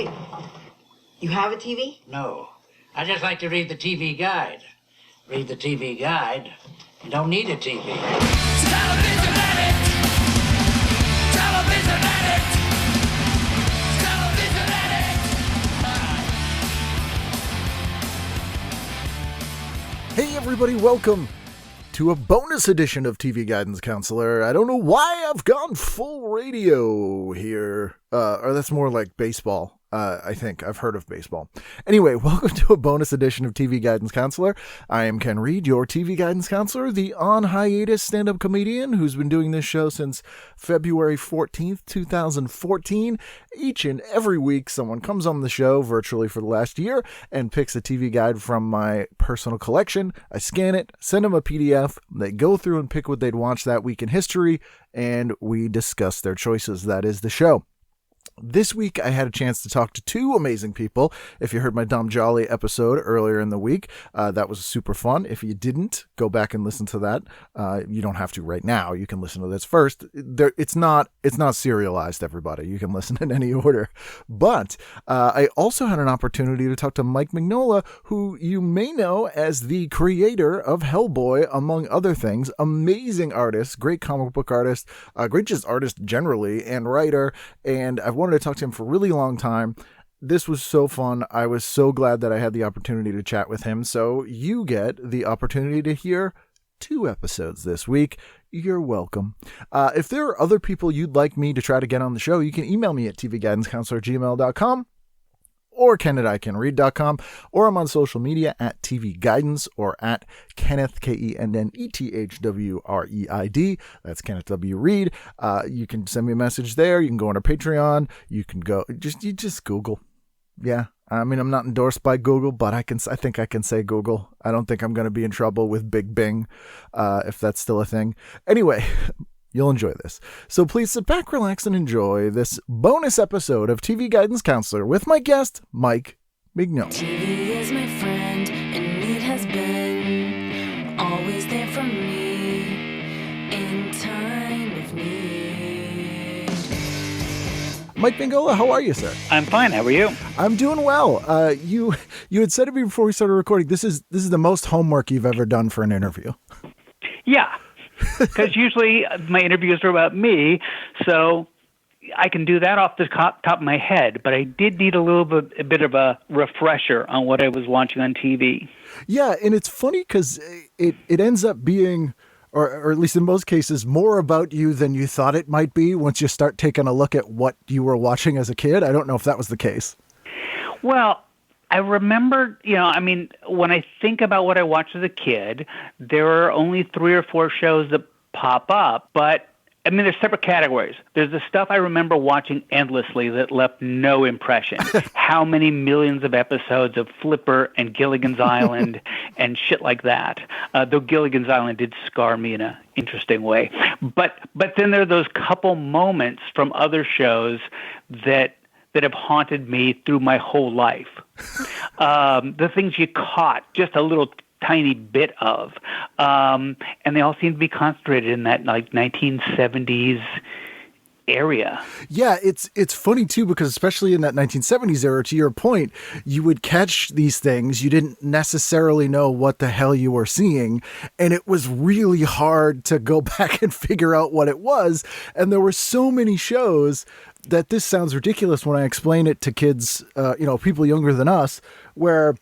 Wait, you have a TV? No. I just like to read the TV guide. Read the TV guide. You don't need a TV. Television addict! Television addict! Television addict! Hey everybody, welcome to a bonus edition of TV Guidance Counselor. I don't know why I've gone full radio here, or that's more like baseball. I think I've heard of baseball. Anyway, welcome to a bonus edition of TV Guidance Counselor. I am Ken Reed, your TV Guidance Counselor, the on hiatus stand-up comedian who's been doing this show since February 14th, 2014. Each and every week, someone comes on the show virtually for the last year and picks a TV guide from my personal collection. I scan it, send them a PDF. They go through and pick what they'd watch that week in history, and we discuss their choices. That is the show. This week, I had a chance to talk to two amazing people. If you heard my Dom Jolly episode earlier in the week, that was super fun. If you didn't, go back and listen to that. You don't have to right now. You can listen to this first. It's not serialized, everybody. You can listen in any order. But I also had an opportunity to talk to Mike Mignola, who you may know as the creator of Hellboy, among other things. Amazing artist, great comic book artist, great just artist generally, and writer. And I've wanted to talk to him for a really long time. This was so fun. I was so glad that I had the opportunity to chat with him. So you get the opportunity to hear 2 episodes this week. You're welcome. If there are other people you'd like me to try to get on the show, you can email me at tvguidancecounselor@gmail.com or ken@icanread.com, or I'm on social media at TV Guidance or at Kenneth, KENNETHWREID. That's Kenneth W. Reed. You can send me a message there. You can go on our Patreon. You can go, just Google. Yeah. I mean, I'm not endorsed by Google, but I think I can say Google. I don't think I'm going to be in trouble with Big Bing, if that's still a thing. Anyway, you'll enjoy this. So please sit back, relax, and enjoy this bonus episode of TV Guidance Counselor with my guest, Mike Mignola. TV is my friend, and it has been always there for me in time of need. Mike Mignola, how are you, sir? I'm fine. How are you? I'm doing well. You had said to me before we started recording, this is the most homework you've ever done for an interview. Yeah. Because usually my interviews are about me, so I can do that off the top of my head. But I did need a bit of a refresher on what I was watching on TV. Yeah, and it's funny because it ends up being, or at least in most cases, more about you than you thought it might be once you start taking a look at what you were watching as a kid. I don't know if that was the case. Well, I remember, when I think about what I watched as a kid, there are only 3 or 4 shows that pop up, but there's separate categories. There's the stuff I remember watching endlessly that left no impression. How many millions of episodes of Flipper and Gilligan's Island and shit like that. Though Gilligan's Island did scar me in an interesting way. But then there are those couple moments from other shows that have haunted me through my whole life. The things you caught just a little tiny bit of. And they all seem to be concentrated in that 1970s area. Yeah, it's funny too, because especially in that 1970s era, to your point, you would catch these things. You didn't necessarily know what the hell you were seeing. And it was really hard to go back and figure out what it was. And there were so many shows that this sounds ridiculous when I explain it to kids, people younger than us, where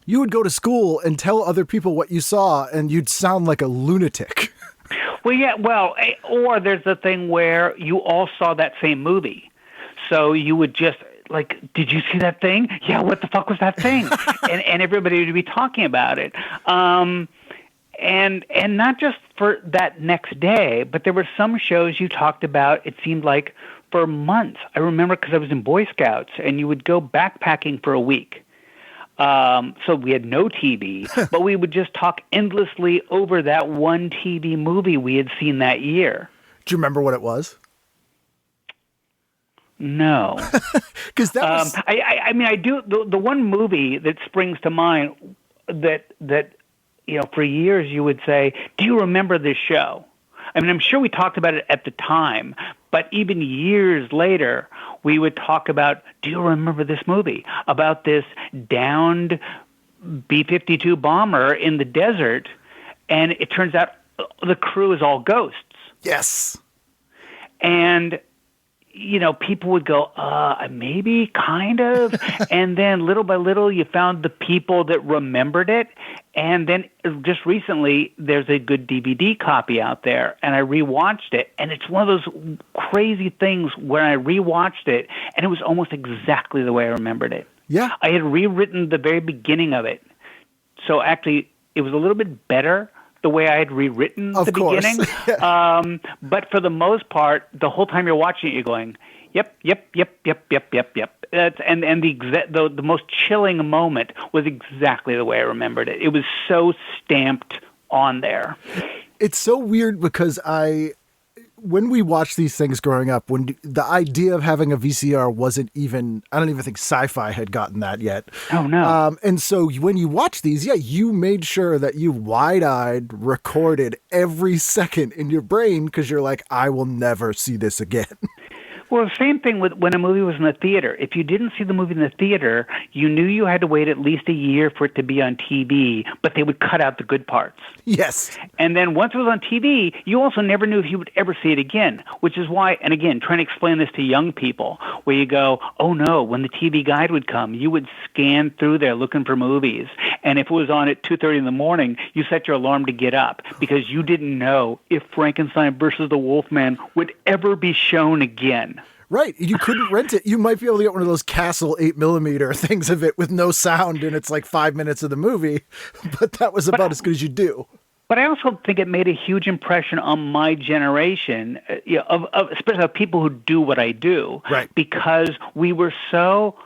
you would go to school and tell other people what you saw and you'd sound like a lunatic. Or there's the thing where you all saw that same movie. So you would just did you see that thing? Yeah, what the fuck was that thing? and everybody would be talking about it. And not just for that next day, but there were some shows you talked about, it seemed like, for months. I remember because I was in Boy Scouts, and you would go backpacking for a week. So we had no TV, but we would just talk endlessly over that one TV movie we had seen that year. Do you remember what it was? No. Because that was... I do. The one movie that springs to mind that for years you would say, do you remember this show? I mean, I'm sure we talked about it at the time, but even years later, we would talk about, do you remember this movie? About this downed B-52 bomber in the desert, and it turns out the crew is all ghosts. Yes. And, people would go, maybe, kind of. And then little by little, you found the people that remembered it. And then just recently, there's a good DVD copy out there, and I rewatched it. And it's one of those crazy things where I rewatched it, and it was almost exactly the way I remembered it. Yeah. I had rewritten the very beginning of it. So actually, it was a little bit better the way I had rewritten the beginning. But for the most part, the whole time you're watching it, you're going, yep. And the most chilling moment was exactly the way I remembered it. It was so stamped on there. It's so weird because when we watched these things growing up, when the idea of having a VCR wasn't even, I don't even think sci-fi had gotten that yet. Oh, no. And so when you watch these, you made sure that you wide-eyed recorded every second in your brain because you're like, I will never see this again. Well, the same thing with when a movie was in the theater. If you didn't see the movie in the theater, you knew you had to wait at least a year for it to be on TV, but they would cut out the good parts. Yes. And then once it was on TV, you also never knew if you would ever see it again, which is why, and again, trying to explain this to young people, where you go, oh no, when the TV guide would come, you would scan through there looking for movies. And if it was on at 2:30 in the morning, you set your alarm to get up because you didn't know if Frankenstein versus the Wolfman would ever be shown again. Right. You couldn't rent it. You might be able to get one of those Castle 8mm things of it with no sound, and it's like 5 minutes of the movie, but that was about as good as you do. But I also think it made a huge impression on my generation, especially of people who do what I do, right? Because we were so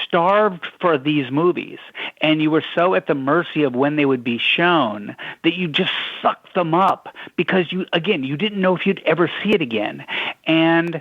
starved for these movies, and you were so at the mercy of when they would be shown that you just sucked them up because you didn't know if you'd ever see it again. And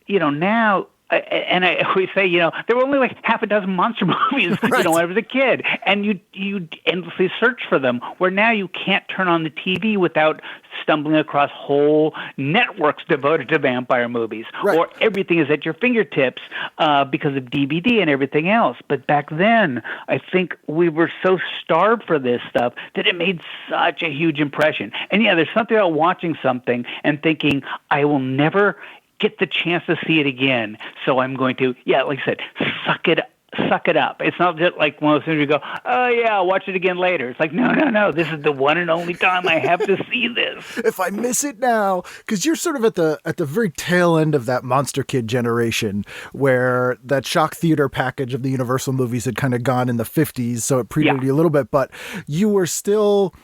now, and I always say, there were only like half a dozen monster movies, right. when I was a kid, and you endlessly search for them, where now you can't turn on the TV without stumbling across whole networks devoted to vampire movies, right. Or everything is at your fingertips because of DVD and everything else. But back then, I think we were so starved for this stuff that it made such a huge impression. And there's something about watching something and thinking, I will never get the chance to see it again, so I'm going to, like I said, suck it up. It's not just like one of those things where you go, oh yeah, I'll watch it again later. It's like, no, this is the one and only time I have to see this. If I miss it now, because you're sort of at the very tail end of that Monster Kid generation, where that shock theater package of the Universal movies had kind of gone in the 50s, so it predated you a little bit, but you were still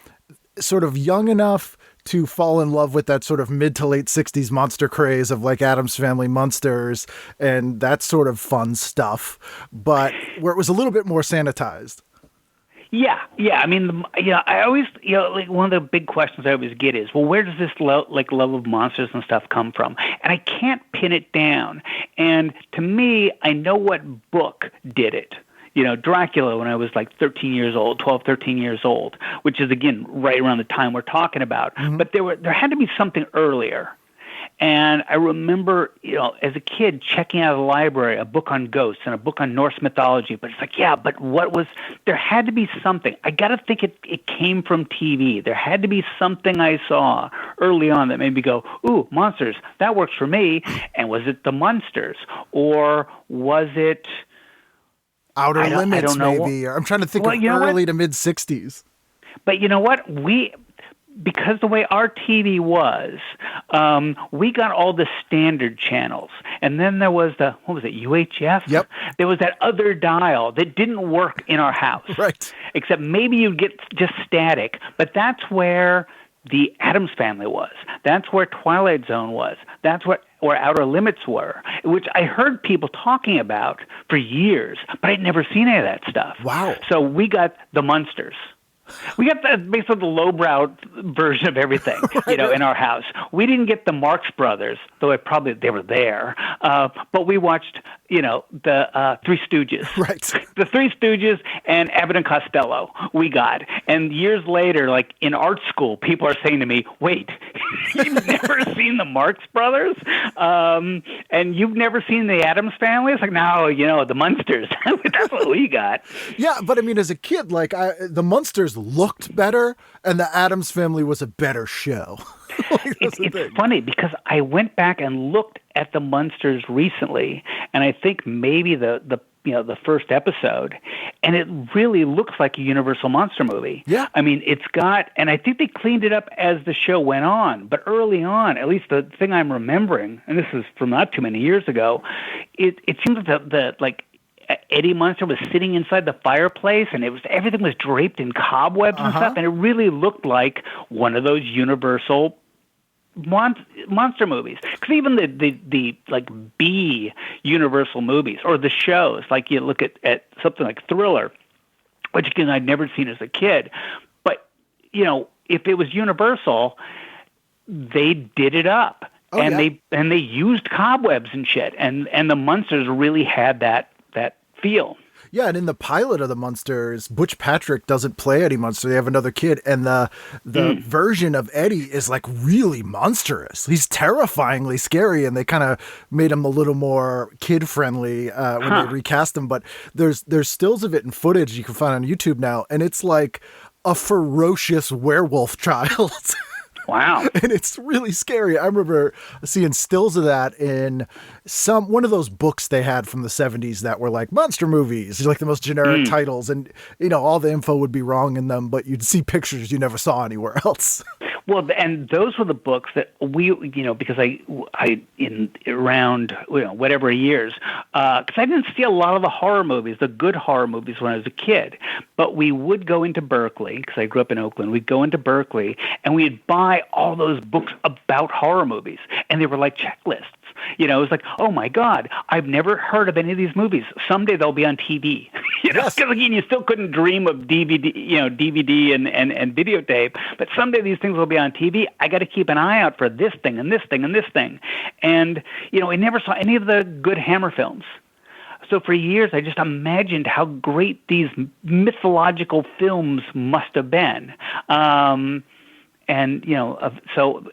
sort of young enough to fall in love with that sort of mid to late 60s monster craze of like Addams Family, Munsters, and that sort of fun stuff, but where it was a little bit more sanitized. Yeah. I mean, I always, like one of the big questions I always get is, well, where does this love of monsters and stuff come from? And I can't pin it down. And to me, I know what book did it. Dracula when I was like 13 years old, 12, 13 years old, which is, again, right around the time we're talking about. Mm-hmm. But there had to be something earlier. And I remember, as a kid checking out of the library a book on ghosts and a book on Norse mythology. But it's like, but there had to be something. I got to think it came from TV. There had to be something I saw early on that made me go, ooh, monsters, that works for me. And was it the Munsters? Or was it Outer Limits, maybe. I'm trying to think of early to mid 60s. But you know what? Because the way our TV was, we got all the standard channels. And then there was UHF? Yep. There was that other dial that didn't work in our house. Right. Except maybe you'd get just static. But that's where the Addams Family was. That's where Twilight Zone was. That's where Outer Limits were, which I heard people talking about for years, but I'd never seen any of that stuff. Wow. So we got the Munsters. We got basically the lowbrow version of everything, in our house. We didn't get the Marx Brothers, though they were there. But we watched, the Three Stooges. Right. The Three Stooges and Abbott and Costello we got. And years later, like in art school, people are saying to me, wait, you've never seen the Marx Brothers? And you've never seen the Addams Family? It's like, no, the Munsters. That's what we got. Yeah, but I mean, as a kid, the Munsters looked better, and the Addams Family was a better show. It's funny because I went back and looked at the Munsters recently, and I think maybe the first episode, and it really looks like a Universal monster movie. Yeah. I mean, it's got, and I think they cleaned it up as the show went on, but early on, at least the thing I'm remembering, and this is from not too many years ago, it seems like Eddie Munster was sitting inside the fireplace, and everything was draped in cobwebs and stuff, and it really looked like one of those Universal monster movies. Because even the like B Universal movies or the shows, like you look at something like Thriller, which again I'd never seen as a kid, but if it was Universal, they did it up, they used cobwebs and shit, and the Munsters really had that feel. Yeah, and in the pilot of the Munsters, Butch Patrick doesn't play Eddie Munster. They have another kid, and the version of Eddie is like really monstrous. He's terrifyingly scary, and they kind of made him a little more kid-friendly when they recast him. But there's stills of it and footage you can find on YouTube now, and it's like a ferocious werewolf child. Wow. And it's really scary. I remember seeing stills of that in one of those books they had from the 70s that were like monster movies, like the most generic titles. And, all the info would be wrong in them, but you'd see pictures you never saw anywhere else. Well, and those were the books that we, because I in around, whatever years, because I didn't see a lot of the horror movies, the good horror movies when I was a kid, but we would go into Berkeley, because I grew up in Oakland, we'd go into Berkeley, and we'd buy all those books about horror movies, and they were like checklists. It was like, oh my God, I've never heard of any of these movies. Someday they'll be on TV. Because again, you still couldn't dream of DVD and videotape, but someday these things will be on TV. I got to keep an eye out for this thing and this thing and this thing. And, I never saw any of the good Hammer films. So for years, I just imagined how great these mythological films must have been. And, so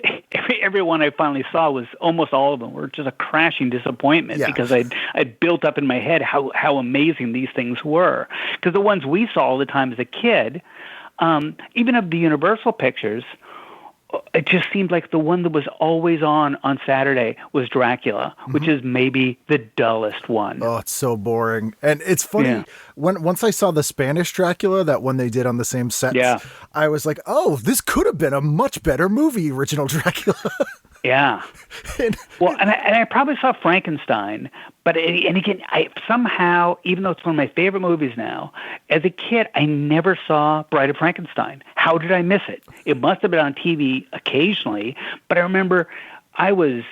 every one I finally saw was almost all of them were just a crashing disappointment because I'd built up in my head how amazing these things were. Because the ones we saw all the time as a kid, even of the Universal pictures, it just seemed like the one that was always on Saturday was Dracula, which is maybe the dullest one. Oh, it's so boring. And it's funny, once I saw the Spanish Dracula, that one they did on the same sets, I was like, oh, this could have been a much better movie, original Dracula. Yeah. And I probably saw Frankenstein, but again, I somehow, even though it's one of my favorite movies now, as a kid, I never saw Bride of Frankenstein. How did I miss it? It must have been on TV occasionally, but I remember I was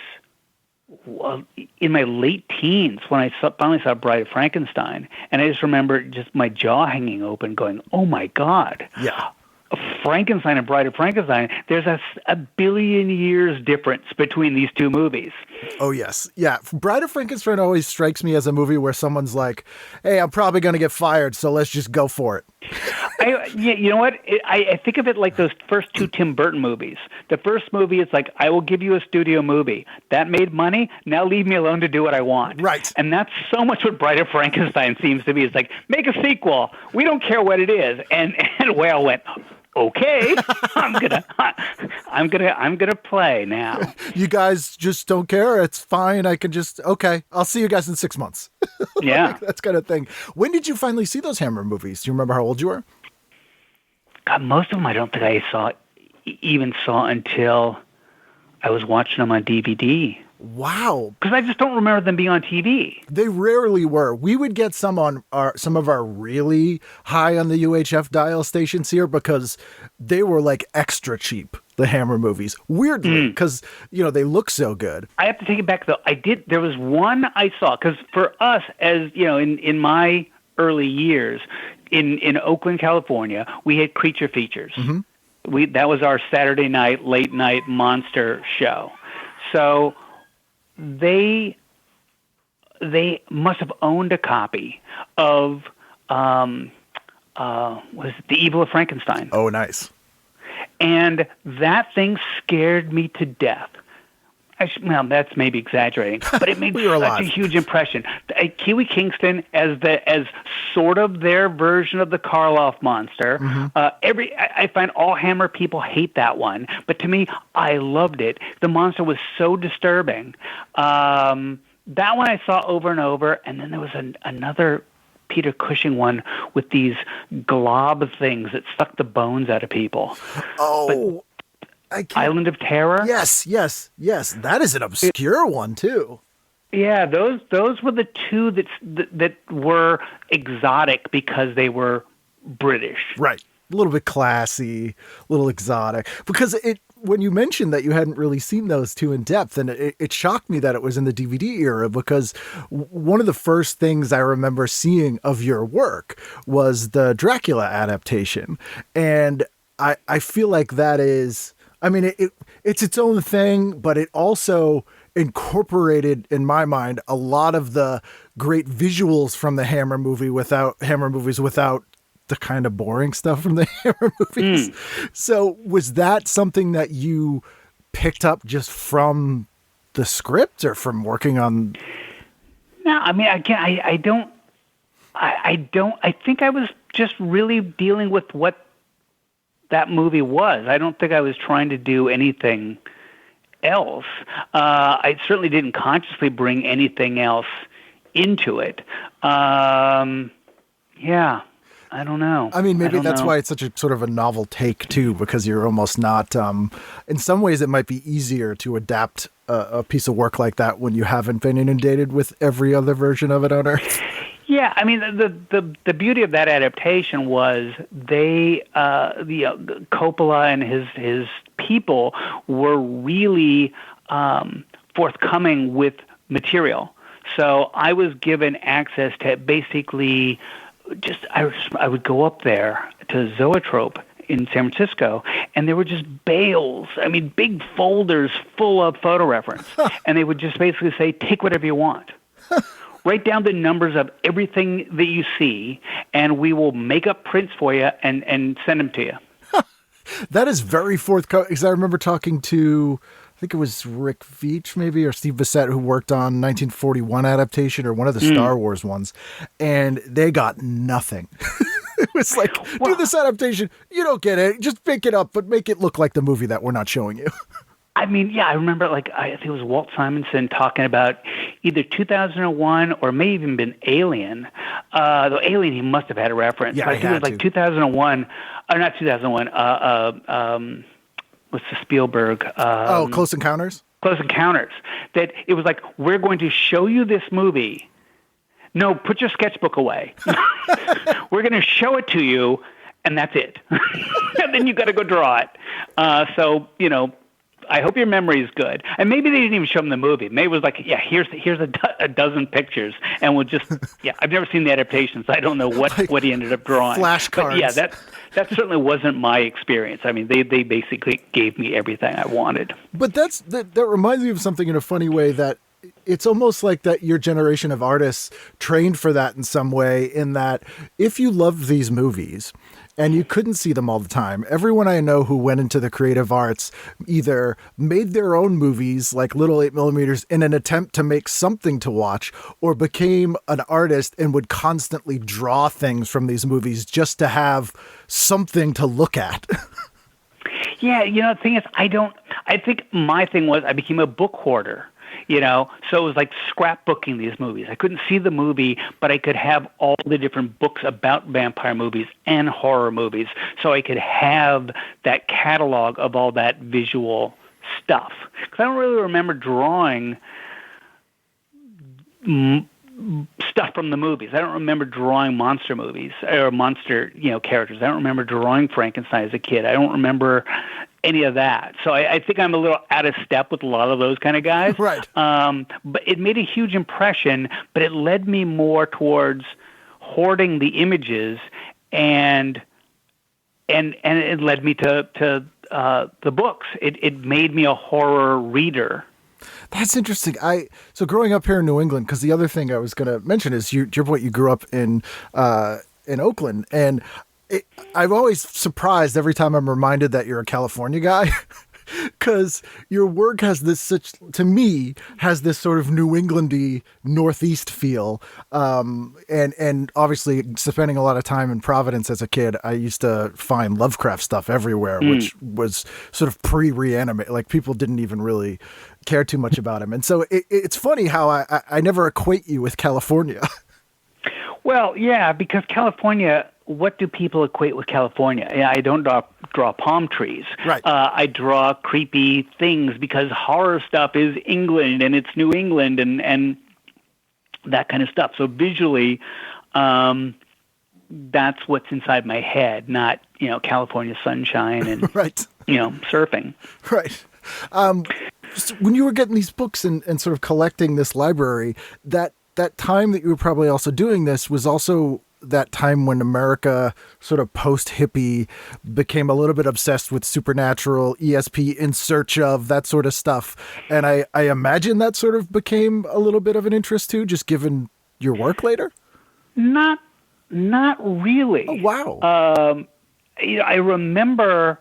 in my late teens when I finally saw Bride of Frankenstein, and I just remember just my jaw hanging open going, oh my God. Yeah. Frankenstein and Bride of Frankenstein, there's a billion years difference between these two movies. Oh, yes. Yeah. Bride of Frankenstein always strikes me as a movie where someone's like, hey, I'm probably going to get fired, so let's just go for it. You know what? I think of it like those first two Tim Burton movies. The first movie, it's like, I will give you a studio movie. That made money. Now leave me alone to do what I want. Right. And that's so much what Bride of Frankenstein seems to be. It's like, make a sequel. We don't care what it is. And Whale went, okay, I'm gonna play now. You guys just don't care. It's fine. I can just, okay, I'll see you guys in 6 months. Yeah. Like, that's kind of thing. When did you finally see those Hammer movies? Do you remember how old you were? God, most of them I don't think I even saw until I was watching them on DVD. Wow. Because I just don't remember them being on TV. They rarely were. We would get some on some of our really high on the UHF dial stations here because they were like extra cheap, the Hammer movies. Weirdly, because, they look so good. I have to take it back, though. There was one I saw, because for us, as, in my early years, in Oakland, California, we had Creature Features. That was our Saturday night, late night monster show. So they must have owned a copy of was it The Evil of Frankenstein? Oh, nice. And that thing scared me to death. Well, that's maybe exaggerating, but it made such a huge impression. Kiwi Kingston as sort of their version of the Karloff monster. I find all Hammer people hate that one, but to me, I loved it. The monster was so disturbing. That one I saw over and over, and then there was another Peter Cushing one with these glob things that suck the bones out of people. Oh. Island of Terror? Yes. That is an obscure one, too. Yeah, those were the two that were exotic because they were British. Right. A little bit classy, a little exotic. Because when you mentioned that you hadn't really seen those two in depth, and it shocked me that it was in the DVD era, because one of the first things I remember seeing of your work was the Dracula adaptation. And I feel like that is... I mean, it's its own thing, but it also incorporated, in my mind, a lot of the great visuals from the Hammer movies without the kind of boring stuff from the Hammer movies. So was that something that you picked up just from the script or from working on? No, I mean, again, I think I was just really dealing with what that movie was. I don't think I was trying to do anything else. I certainly didn't consciously bring anything else into it. Yeah, I don't know. I mean, maybe that's why it's such a sort of a novel take too, because you're almost not, in some ways it might be easier to adapt a piece of work like that when you haven't been inundated with every other version of it on Earth. Yeah, I mean, the beauty of that adaptation was Coppola and his people were really forthcoming with material. So I was given access to basically I would go up there to Zoetrope in San Francisco, and there were just bales, I mean, big folders full of photo reference. And they would just basically say, take whatever you want. Write down the numbers of everything that you see, and we will make up prints for you and send them to you. That is very forthcoming, because I remember talking to, I think it was Rick Veitch maybe, or Steve Bissette, who worked on 1941 adaptation or one of the Star Wars ones, and they got nothing. It was like, do this adaptation, you don't get it, just make it up, but make it look like the movie that we're not showing you. I mean, yeah, I remember, like, I think it was Walt Simonson talking about either 2001 or may even been Alien. Though Alien, he must have had a reference. Yeah, but I think it was like 2001, or not 2001, what's the Spielberg? Close Encounters? Close Encounters. That it was like, we're going to show you this movie. No, put your sketchbook away. We're going to show it to you, and that's it. And then you got to go draw it. So, you know, I hope your memory is good. And maybe they didn't even show him the movie. Maybe it was like, yeah, here's a dozen pictures, and we'll just, yeah, I've never seen the adaptation, so I don't know what he ended up drawing. Flashcards. But yeah, that certainly wasn't my experience. I mean, they basically gave me everything I wanted. But that reminds me of something in a funny way, that it's almost like that your generation of artists trained for that in some way, in that if you loved these movies and you couldn't see them all the time, everyone I know who went into the creative arts either made their own movies like little 8mm in an attempt to make something to watch, or became an artist and would constantly draw things from these movies just to have something to look at. Yeah, you know, the thing is, I think my thing was I became a book hoarder. You know, so it was like scrapbooking these movies. I couldn't see the movie, but I could have all the different books about vampire movies and horror movies, so I could have that catalog of all that visual stuff. Because I don't really remember drawing stuff from the movies. I don't remember drawing monster movies or monster, you know, characters. I don't remember drawing Frankenstein as a kid. I don't remember any of that. So I think I'm a little out of step with a lot of those kind of guys. Right. But it made a huge impression, but it led me more towards hoarding the images and it led me to the books. It made me a horror reader. That's interesting. So growing up here in New England, because the other thing I was going to mention is your point. You grew up in Oakland, and I'm always surprised every time I'm reminded that you're a California guy. Because your work has this to me, has this sort of New Englandy Northeast feel. And obviously spending a lot of time in Providence as a kid, I used to find Lovecraft stuff everywhere, which was sort of pre-reanimate. Like people didn't even really care too much about him. And so it's funny how I never equate you with California. Well, yeah, because California, what do people equate with California? I don't draw palm trees. Right. I draw creepy things because horror stuff is England and it's New England and that kind of stuff. So visually, that's what's inside my head, not, California sunshine and, right. Surfing. Right. So when you were getting these books and sort of collecting this library, that time that you were probably also doing this was also that time when America sort of post-hippie became a little bit obsessed with supernatural, ESP, In Search Of, that sort of stuff. And I imagine that sort of became a little bit of an interest too, just given your work later? Not really. Oh, wow. I remember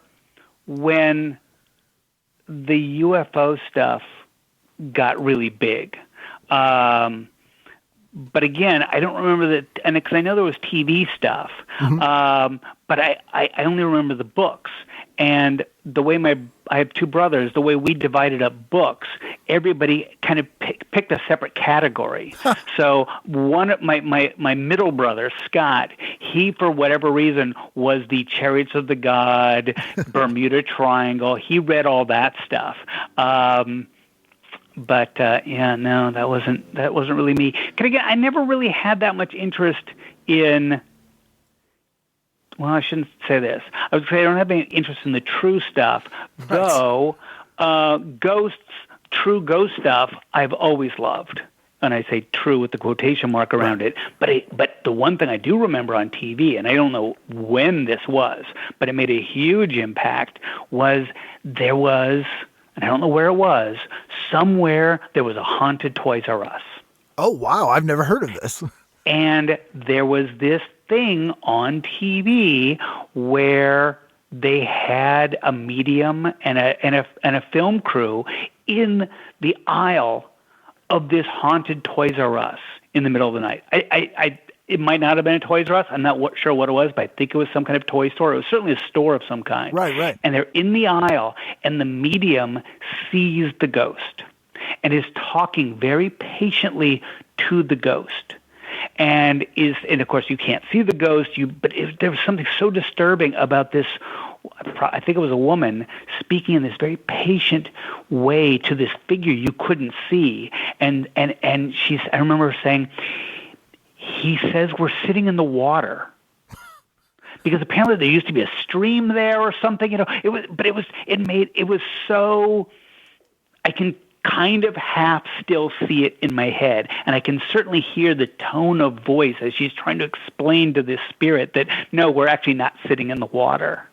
when the UFO stuff got really big. But again, I don't remember that, and because I know there was TV stuff, but I only remember the books. And the way I have two brothers, the way we divided up books, everybody kind of picked a separate category. So my middle brother, Scott, he, for whatever reason, was the Chariots of the God, Bermuda Triangle. He read all that stuff. But no, that wasn't really me. Because again, I never really had that much interest in. Well, I shouldn't say this. I would say I don't have any interest in the true stuff, though. True ghost stuff, I've always loved, and I say true with the quotation mark around it. But the one thing I do remember on TV, and I don't know when this was, but it made a huge impact. Was there was. And I don't know where it was, somewhere there was a haunted Toys R Us. Oh, wow. I've never heard of this. And there was this thing on TV where they had a medium and a film crew in the aisle of this haunted Toys R Us in the middle of the night. It might not have been a Toys R Us. I'm not sure what it was, but I think it was some kind of toy store. It was certainly a store of some kind. Right. And they're in the aisle, and the medium sees the ghost and is talking very patiently to the ghost. And of course, you can't see the ghost, but there was something so disturbing about this. I think it was a woman speaking in this very patient way to this figure you couldn't see. And I remember saying, he says we're sitting in the water because apparently there used to be a stream there or something, it was so, I can kind of half still see it in my head. And I can certainly hear the tone of voice as she's trying to explain to this spirit that, no, we're actually not sitting in the water.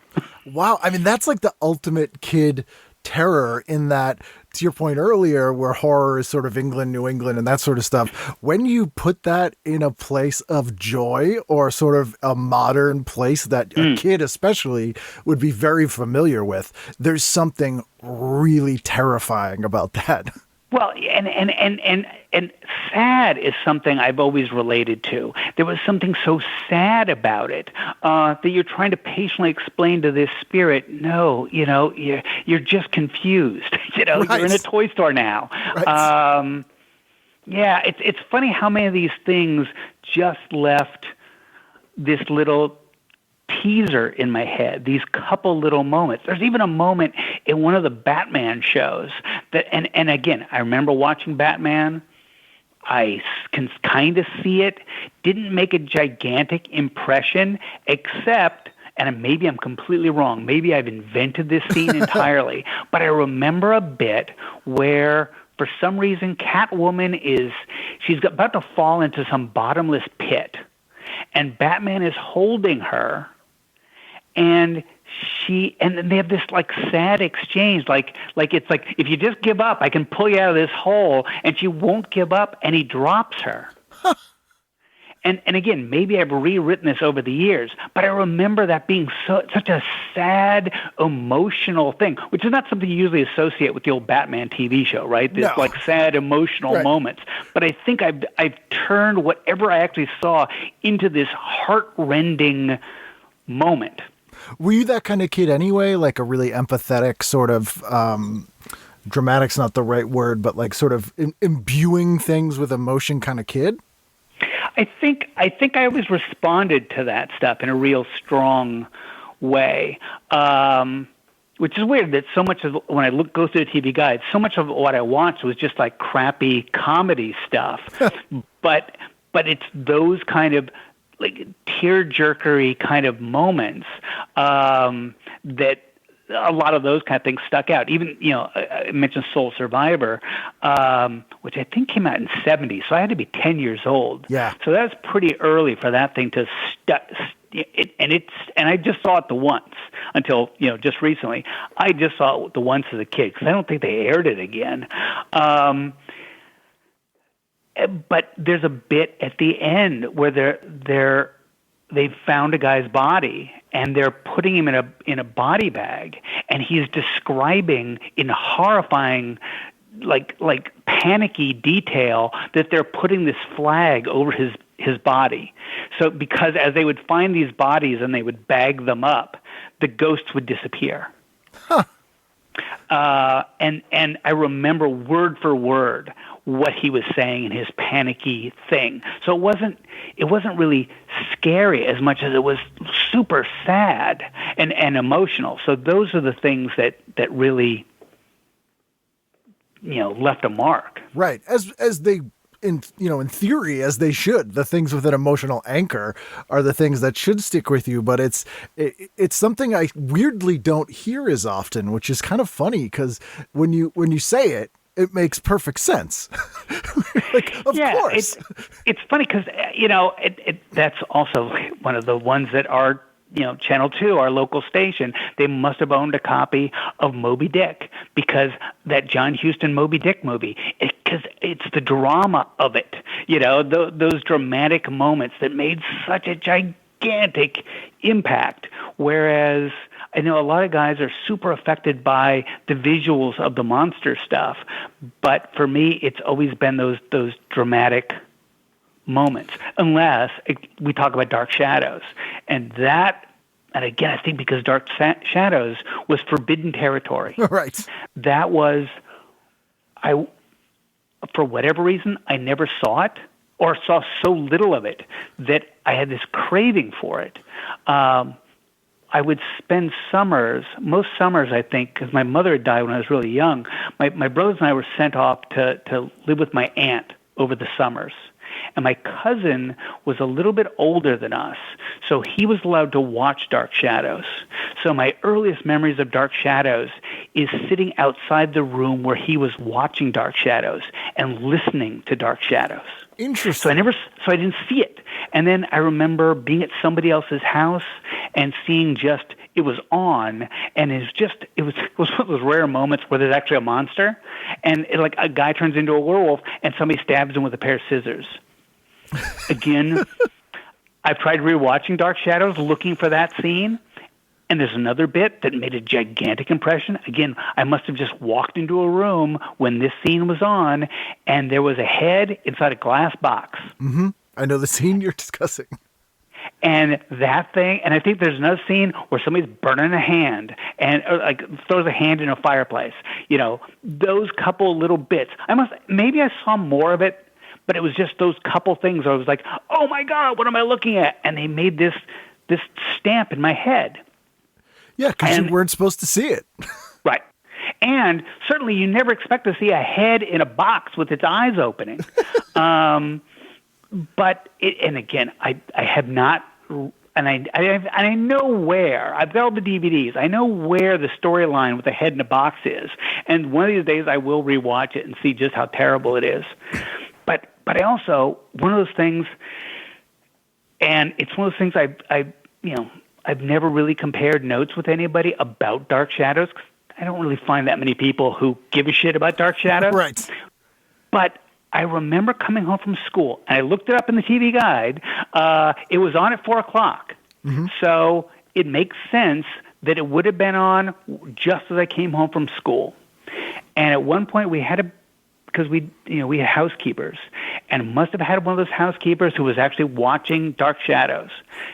Wow. I mean, that's like the ultimate kid terror in that, to your point earlier, where horror is sort of England, New England, and that sort of stuff. When you put that in a place of joy or sort of a modern place that a kid especially would be very familiar with, there's something really terrifying about that. Well, and sad is something I've always related to. There was something so sad about it that you're trying to patiently explain to this spirit, no, you're just confused. Right. You're in a toy store now. Right. It's funny how many of these things just left this little teaser in my head, these couple little moments. There's even a moment in one of the Batman shows that, and again, I remember watching Batman. I can kind of see it. Didn't make a gigantic impression, except, and maybe I'm completely wrong, maybe I've invented this scene entirely, but I remember a bit where, for some reason, Catwoman she's about to fall into some bottomless pit. and Batman is holding her, and then they have this like sad exchange, like it's like, if you just give up, I can pull you out of this hole, and she won't give up, and he drops her. And again, maybe I've rewritten this over the years, but I remember that being such a sad, emotional thing, which is not something you usually associate with the old Batman TV show, right? This like sad, emotional moments. But I think I've turned whatever I actually saw into this heart-rending moment. Were you that kind of kid anyway? Like a really empathetic sort of, dramatic's not the right word, but like sort of imbuing things with emotion kind of kid? I think I always responded to that stuff in a real strong way, which is weird that so much of, when I go through the TV guide, so much of what I watched was just like crappy comedy stuff. but it's those kind of like tear-jerkery kind of moments that a lot of those kind of things stuck out. Even, I mentioned Soul Survivor, which I think came out in '70, so I had to be 10 years old. Yeah. So that's pretty early for that thing to and I just saw it the once until, just recently. I just saw it the once as a kid because I don't think they aired it again. But there's a bit at the end where they found a guy's body and they're putting him in a body bag, and he's describing in horrifying, like panicky detail that they're putting this flag over his body. So because as they would find these bodies and they would bag them up, the ghosts would disappear. Huh. And I remember word for word what he was saying in his panicky thing. So it wasn't really scary as much as it was super sad and emotional. So those are the things that really, left a mark. Right. As they, in theory, as they should. The things with an emotional anchor are the things that should stick with you, but it's something I weirdly don't hear as often, which is kind of funny because when you say it, it makes perfect sense. Like, of course. It's funny because, that's also one of the ones that are, Channel 2, our local station, they must have owned a copy of Moby Dick because that John Huston Moby Dick movie, because it's the drama of it, those dramatic moments that made such a gigantic impact. Whereas I know a lot of guys are super affected by the visuals of the monster stuff, but for me, it's always been those dramatic moments, unless we talk about Dark Shadows. And again, I think because Dark Shadows was forbidden territory. Right. That was, for whatever reason, I never saw it or saw so little of it that I had this craving for it. I would spend most summers, I think, because my mother had died when I was really young. My brothers and I were sent off to live with my aunt over the summers. And my cousin was a little bit older than us, so he was allowed to watch Dark Shadows. So my earliest memories of Dark Shadows is sitting outside the room where he was watching Dark Shadows and listening to Dark Shadows. Interesting. So I didn't see it. And then I remember being at somebody else's house and seeing it was on, and it was one of those rare moments where there's actually a monster, and like a guy turns into a werewolf and somebody stabs him with a pair of scissors. Again, I've tried rewatching Dark Shadows looking for that scene, and there's another bit that made a gigantic impression. Again, I must have just walked into a room when this scene was on, and there was a head inside a glass box. Mm-hmm. I know the scene you're discussing. And that thing, and I think there's another scene where somebody's burning a hand and throws a hand in a fireplace. Those couple little bits. Maybe I saw more of it, but it was just those couple things where I was like, oh my God, what am I looking at? And they made this stamp in my head. Yeah, because you weren't supposed to see it. Right. And certainly you never expect to see a head in a box with its eyes opening. But and again, I have not, and I know where. I've got all the DVDs. I know where the storyline with the head in a box is. And one of these days I will rewatch it and see just how terrible it is. But I also, one of those things, and And it's one of those things I've never really compared notes with anybody about Dark Shadows, 'cause I don't really find that many people who give a shit about Dark Shadows. Right. But I remember coming home from school, and I looked it up in the TV guide. It was on at 4 o'clock. Mm-hmm. So it makes sense that it would have been on just as I came home from school. And at one point we had because we had housekeepers, and must have had one of those housekeepers who was actually watching Dark Shadows.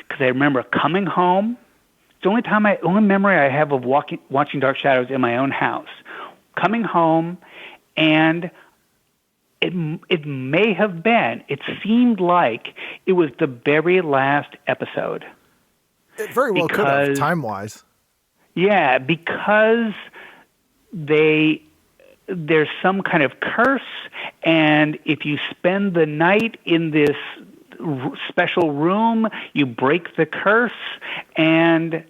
Because I remember coming home. It's the only memory I have of watching Dark Shadows in my own house. Coming home, and it may have been. It seemed like it was the very last episode. It very well could have, time-wise. Yeah, because there's some kind of curse, and if you spend the night in this special room, you break the curse, and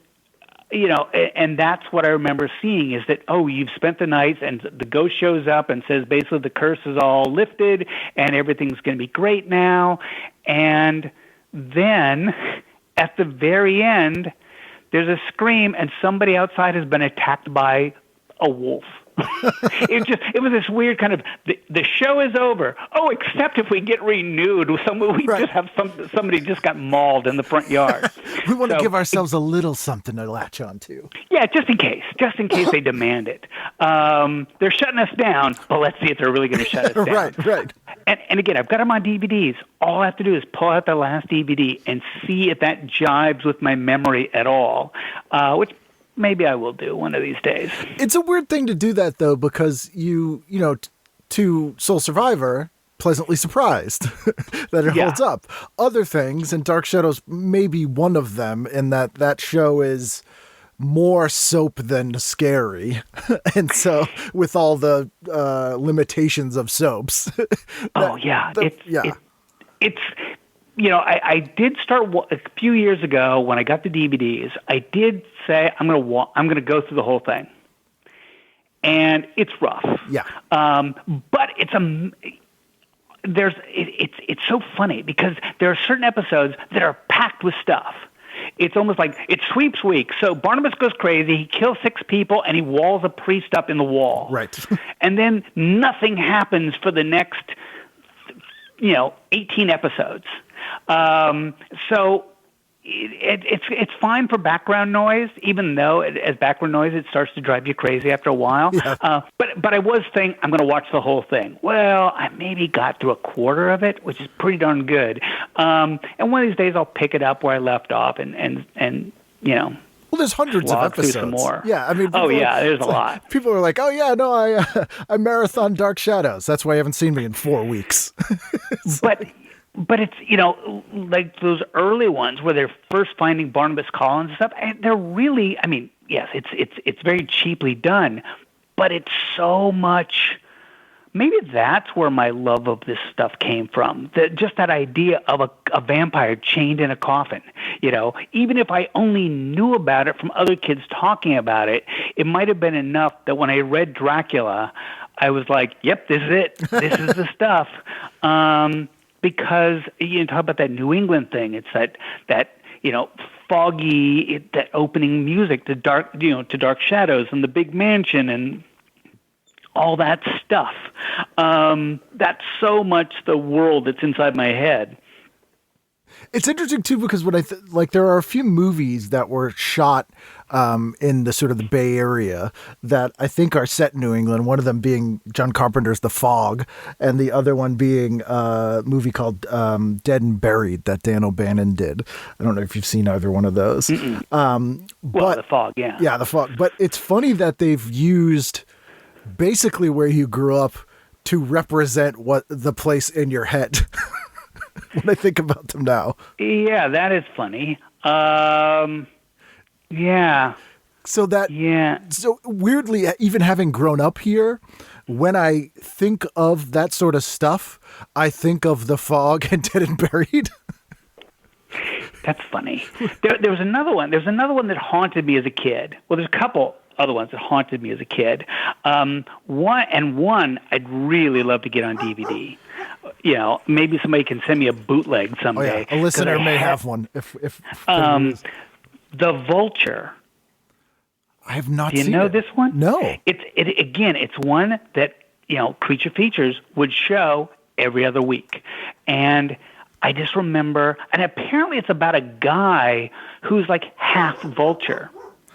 and that's what I remember seeing is that, you've spent the night, and the ghost shows up and says basically the curse is all lifted and everything's going to be great now. And then at the very end, there's a scream and somebody outside has been attacked by a wolf. It was this weird kind of, the show is over. Except if we get renewed. Just have somebody just got mauled in the front yard. We want to give ourselves a little something to latch on to. Yeah, just in case they demand it. They're shutting us down, but let's see if they're really going to shut us down. Right. And again, I've got them on DVDs. All I have to do is pull out the last DVD and see if that jives with my memory at all, which maybe I will do one of these days. It's a weird thing to do that, though, because to Soul Survivor, pleasantly surprised that it holds up. Other things, and Dark Shadows may be one of them, in that show is more soap than scary. And so, with all the limitations of soaps. It's I did start a few years ago when I got the DVDs. I did say I'm going to go through the whole thing, and it's rough. Yeah. But it's so funny because there are certain episodes that are packed with stuff. It's almost like it's sweeps week. So Barnabas goes crazy. He kills 6 people and he walls a priest up in the wall. Right. And then nothing happens for the next 18 episodes. So it's fine for background noise, even though as background noise it starts to drive you crazy after a while. Yeah. But I was saying I'm going to watch the whole thing. Well, I maybe got through a quarter of it, which is pretty darn good. And one of these days I'll pick it up where I left off and Well, there's hundreds of episodes. Some more. Yeah, I mean, there's a lot. People are like, I marathon Dark Shadows. That's why you haven't seen me in 4 weeks. But it's, like those early ones where they're first finding Barnabas Collins and stuff, and they're really, yes, it's very cheaply done, but it's so much. Maybe that's where my love of this stuff came from. Just that idea of a vampire chained in a coffin. Even if I only knew about it from other kids talking about it, it might have been enough that when I read Dracula, I was like, yep, this is it. This is the stuff. Because you talk about that New England thing. It's that foggy, that opening music to Dark Shadows and the big mansion and all that stuff. That's so much the world that's inside my head. It's interesting too because when there are a few movies that were shot in the sort of the Bay Area that I think are set in New England. One of them being John Carpenter's The Fog, and the other one being a movie called Dead and Buried that Dan O'Bannon did. I don't know if you've seen either one of those. But The Fog, yeah. Yeah, The Fog. But it's funny that they've used basically where you grew up to represent what the place in your head. When I think about them now. Yeah, that is funny. Yeah. So weirdly, even having grown up here, when I think of that sort of stuff, I think of The Fog and Dead and Buried. That's funny. There was another one. There's another one that haunted me as a kid. Well, there's a couple other ones that haunted me as a kid. One I'd really love to get on DVD. maybe somebody can send me a bootleg Oh someday. yeah, a listener 'cause may have one. If The Vulture. I have not Do you seen know it. this one? No. It's one that, Creature Features would show every other week. And I just remember, and apparently it's about a guy who's like half vulture.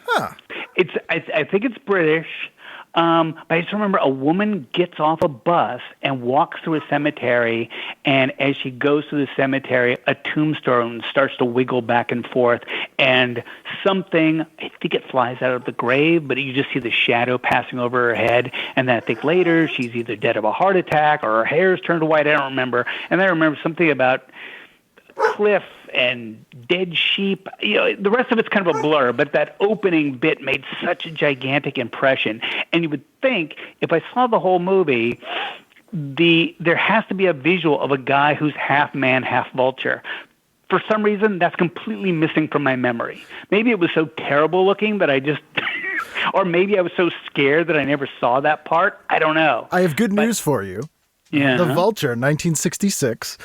Huh. I think it's British. But I just remember a woman gets off a bus and walks through a cemetery, and as she goes through the cemetery, a tombstone starts to wiggle back and forth, and something, I think it flies out of the grave, but you just see the shadow passing over her head, and then I think later she's either dead of a heart attack or her hair's turned white, I don't remember. And I remember something about cliff and dead sheep. The rest of it's kind of a blur, but that opening bit made such a gigantic impression. And you would think if I saw the whole movie, there has to be a visual of a guy who's half man, half vulture. For some reason, that's completely missing from my memory. Maybe it was so terrible looking that I just, or maybe I was so scared that I never saw that part. I don't know. I have good news for you. Yeah. The Vulture, 1966.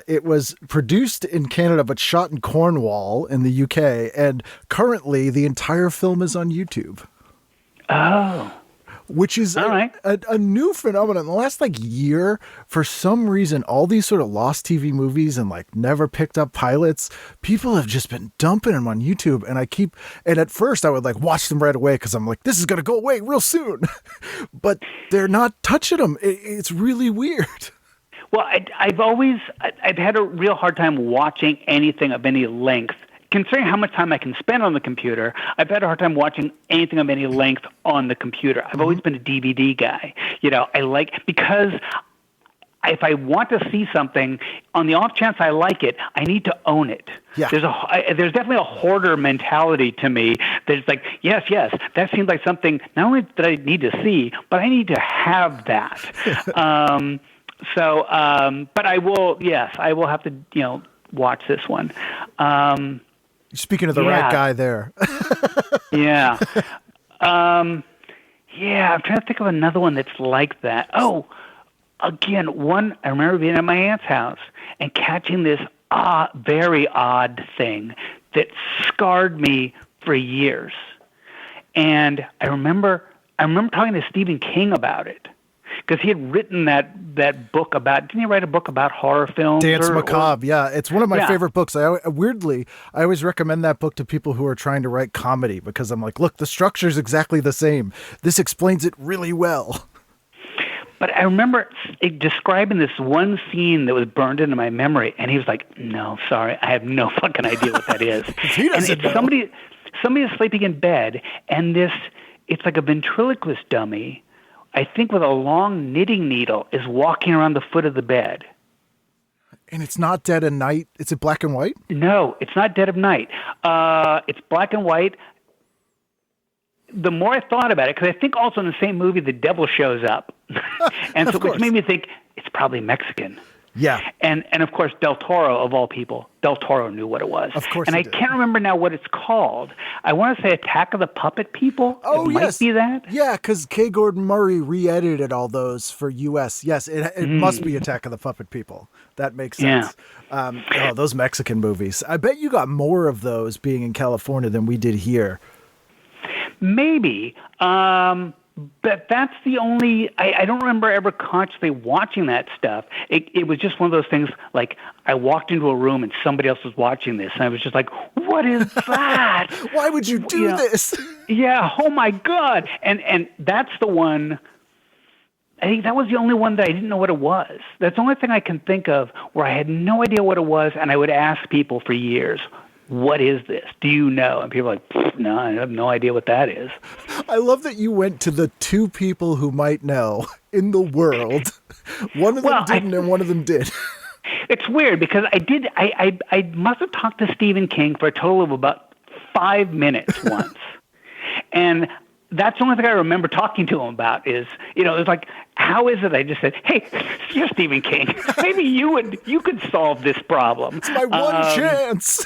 It was produced in Canada but shot in Cornwall in the UK, and currently the entire film is on YouTube. Oh. Which is All right. a new phenomenon. In the last year, for some reason, all these sort of lost TV movies and never picked up pilots, people have just been dumping them on YouTube. And at first I would watch them right away because I'm like, this is going to go away real soon. But they're not touching them. It's really weird. Well, I've had a real hard time watching anything of any length. Considering how much time I can spend on the computer, I've had a hard time watching anything of any length on the computer. I've always been a DVD guy. Because if I want to see something, on the off chance I like it, I need to own it. Yeah. There's definitely a hoarder mentality to me. There's yes, that seems like something not only that I need to see, but I need to have that. But I will have to, watch this one. Speaking of the right guy there. Yeah. I'm trying to think of another one that's like that. Oh, again, I remember being at my aunt's house and catching this very odd thing that scarred me for years. And I remember talking to Stephen King about it. Because he had written that book didn't he write a book about horror films? Dance Macabre, yeah. It's one of my favorite books. I always recommend that book to people who are trying to write comedy because I'm like, look, the structure's exactly the same. This explains it really well. But I remember describing this one scene that was burned into my memory, and he was like, no, sorry, I have no fucking idea what that is. He doesn't know. Somebody is sleeping in bed, and it's like a ventriloquist dummy, I think with a long knitting needle, is walking around the foot of the bed. And it's not Dead of Night? Is it black and white? No, it's not Dead of Night. It's black and white. The more I thought about it, because I think also in the same movie, the devil shows up. And so which made me think it's probably Mexican. Yeah. And of course, Del Toro, of all people, Del Toro knew what it was. Of course And I did. can't remember now what it's called. I want to say Attack of the Puppet People. Oh, it might be that. Yeah, because K. Gordon Murray re-edited all those for U.S. Yes, it must be Attack of the Puppet People. That makes sense. Yeah. Those Mexican movies. I bet you got more of those being in California than we did here. Maybe. But that's the only, I don't remember ever consciously watching that stuff. It was just one of those things, like I walked into a room and somebody else was watching this, and I was just like, what is that? Why would you do this? Yeah, oh my God. And that's the one, I think that was the only one that I didn't know what it was. That's the only thing I can think of where I had no idea what it was, and I would ask people for years, what is this? Do you know? And people are like, no, I have no idea what that is. I love that you went to the two people who might know in the world. One of them didn't and one of them did. It's weird because I must have talked to Stephen King for a total of about 5 minutes once. And that's the only thing I remember talking to him about is, it was like, how is it? I just said, hey, you're Stephen King. Maybe you could solve this problem. It's my one chance.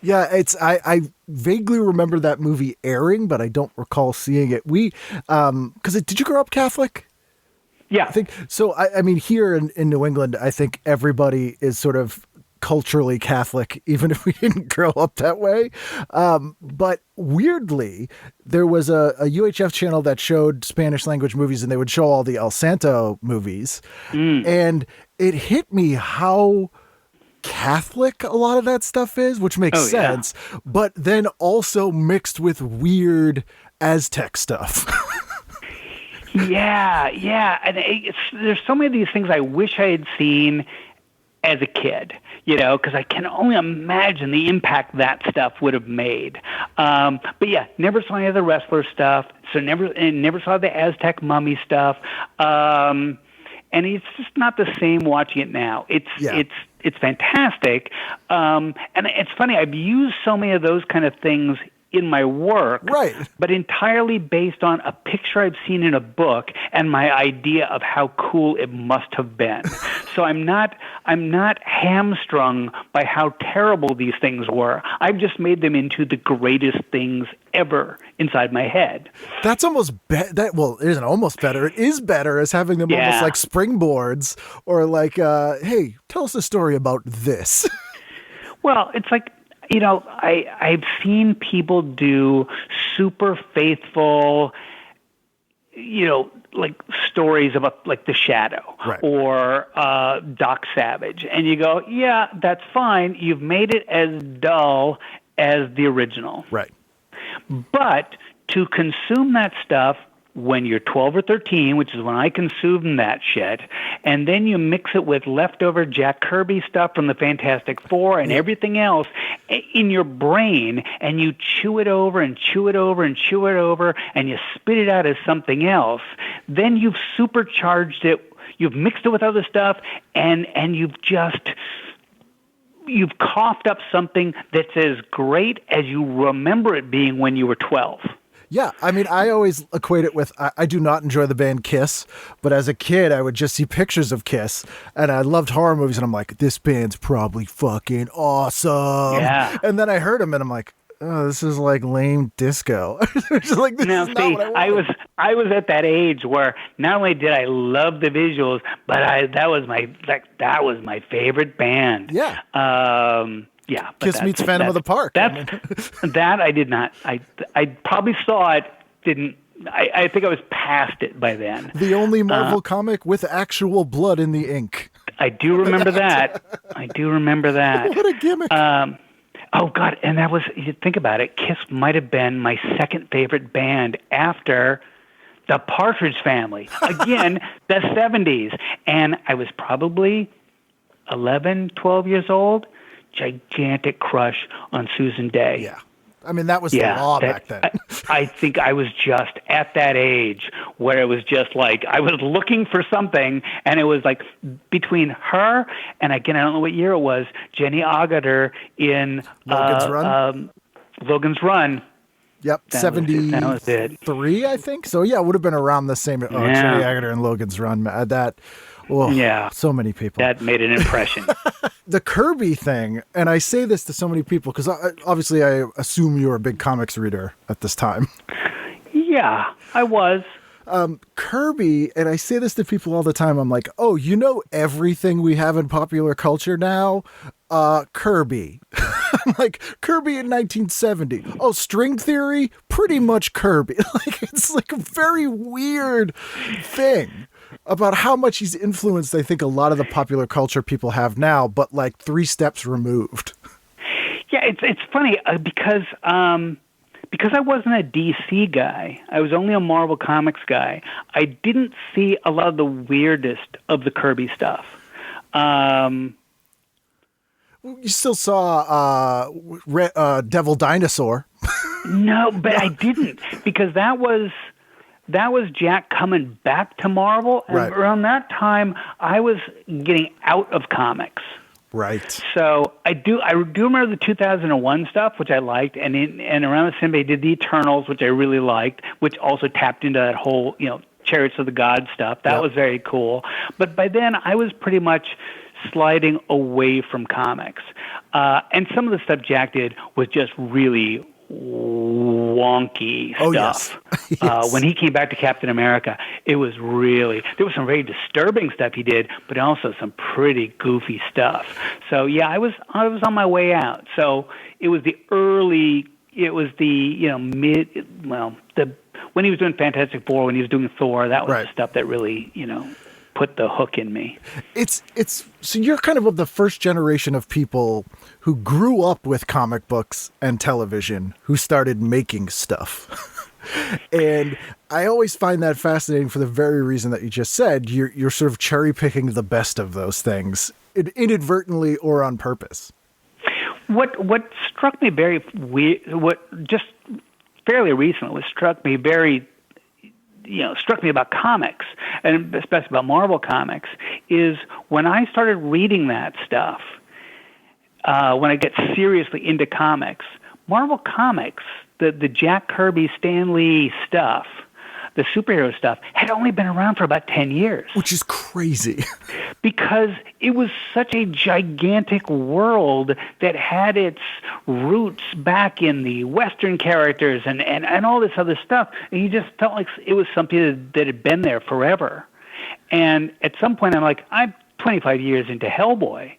Yeah, I vaguely remember that movie airing, but I don't recall seeing it. Because did you grow up Catholic? Yeah. I think so. I mean, here in New England, I think everybody is sort of culturally Catholic, even if we didn't grow up that way. But weirdly, there was a UHF channel that showed Spanish language movies, and they would show all the El Santo movies. And it hit me how Catholic a lot of that stuff is, which makes sense, but then also mixed with weird Aztec stuff. Yeah. And there's so many of these things I wish I had seen as a kid, because I can only imagine the impact that stuff would have made. But yeah, never saw any of the wrestler stuff, so never saw the Aztec mummy stuff. And it's just not the same watching it now. It's fantastic. And it's funny, I've used so many of those kind of things in my work, right, but entirely based on a picture I've seen in a book and my idea of how cool it must have been. So I'm not hamstrung by how terrible these things were. I've just made them into the greatest things ever inside my head. That's almost well, it isn't almost better. It is better as having them almost like springboards, or like, hey, tell us a story about this. Well, it's like, I've seen people do super faithful, like stories about like The Shadow, right, or Doc Savage. And you go, yeah, that's fine. You've made it as dull as the original. Right. But to consume that stuff when you're 12 or 13, which is when I consumed that shit, and then you mix it with leftover Jack Kirby stuff from the Fantastic Four and everything else in your brain, and you chew it over and chew it over and chew it over, and you spit it out as something else, then you've supercharged it, you've mixed it with other stuff, and you've coughed up something that's as great as you remember it being when you were 12. Yeah, I mean, I always equate it with, I do not enjoy the band Kiss, but as a kid, I would just see pictures of Kiss, and I loved horror movies, and I'm like, this band's probably fucking awesome. Yeah. And then I heard them, and I'm like, oh, this is like lame disco. Just like, this is not what I wanted. I was at that age where not only did I love the visuals, but that was my favorite band. Yeah. Yeah, Kiss meets Phantom of the Park. That I did not. I probably saw it. I think I was past it by then. The only Marvel comic with actual blood in the ink. I do remember that. What a gimmick. Oh God! And that was. You think about it. Kiss might have been my second favorite band after the Partridge Family. Again, the 70s, and I was probably 11, 12 years old. Gigantic crush on Susan Day. Yeah. I mean, that was the law back then. I think I was just at that age where it was just like, I was looking for something, and it was like between her and, again, I don't know what year it was, Jenny Agutter in Logan's Run. Yep, 73, I think. So, yeah, it would have been around the same. Jenny Agutter and Logan's Run. So many people. That made an impression. The Kirby thing, and I say this to so many people because obviously I assume you're a big comics reader at this time. Yeah, I was. Kirby, and I say this to people all the time, I'm like, oh, everything we have in popular culture now? Kirby. I'm like, Kirby in 1970. Oh, string theory? Pretty much Kirby. Like, it's like a very weird thing about how much he's influenced, I think, a lot of the popular culture people have now, but like 3 steps removed. Yeah, it's funny because I wasn't a DC guy. I was only a Marvel Comics guy. I didn't see a lot of the weirdest of the Kirby stuff. You still saw Devil Dinosaur. No, but I didn't, because that was Jack coming back to Marvel, and right. Around that time, I was getting out of comics. Right. So I do remember the 2001 stuff, which I liked, and around the same day, did the Eternals, which I really liked, which also tapped into that whole Chariots of the Gods stuff. That was very cool. But by then, I was pretty much sliding away from comics, and some of the stuff Jack did was just really wonky stuff. Yes. Yes. When he came back to Captain America, it was there was some very disturbing stuff he did, but also some pretty goofy stuff. So yeah, I was on my way out. So it was when he was doing Fantastic Four, when he was doing Thor, that was Right. the stuff that really, put the hook in me. It's so you're kind of the first generation of people who grew up with comic books and television who started making stuff. And I always find that fascinating for the very reason that you just said. You're sort of cherry picking the best of those things, inadvertently or on purpose. What struck me very weird, just fairly recently struck me about comics, and especially about Marvel Comics, is when I started reading that stuff, when I get seriously into comics, Marvel Comics, the Jack Kirby, Stan Lee stuff, the superhero stuff, had only been around for about 10 years. Which is crazy. Because it was such a gigantic world that had its roots back in the Western characters and all this other stuff. And you just felt like it was something that had been there forever. And at some point, I'm 25 years into Hellboy,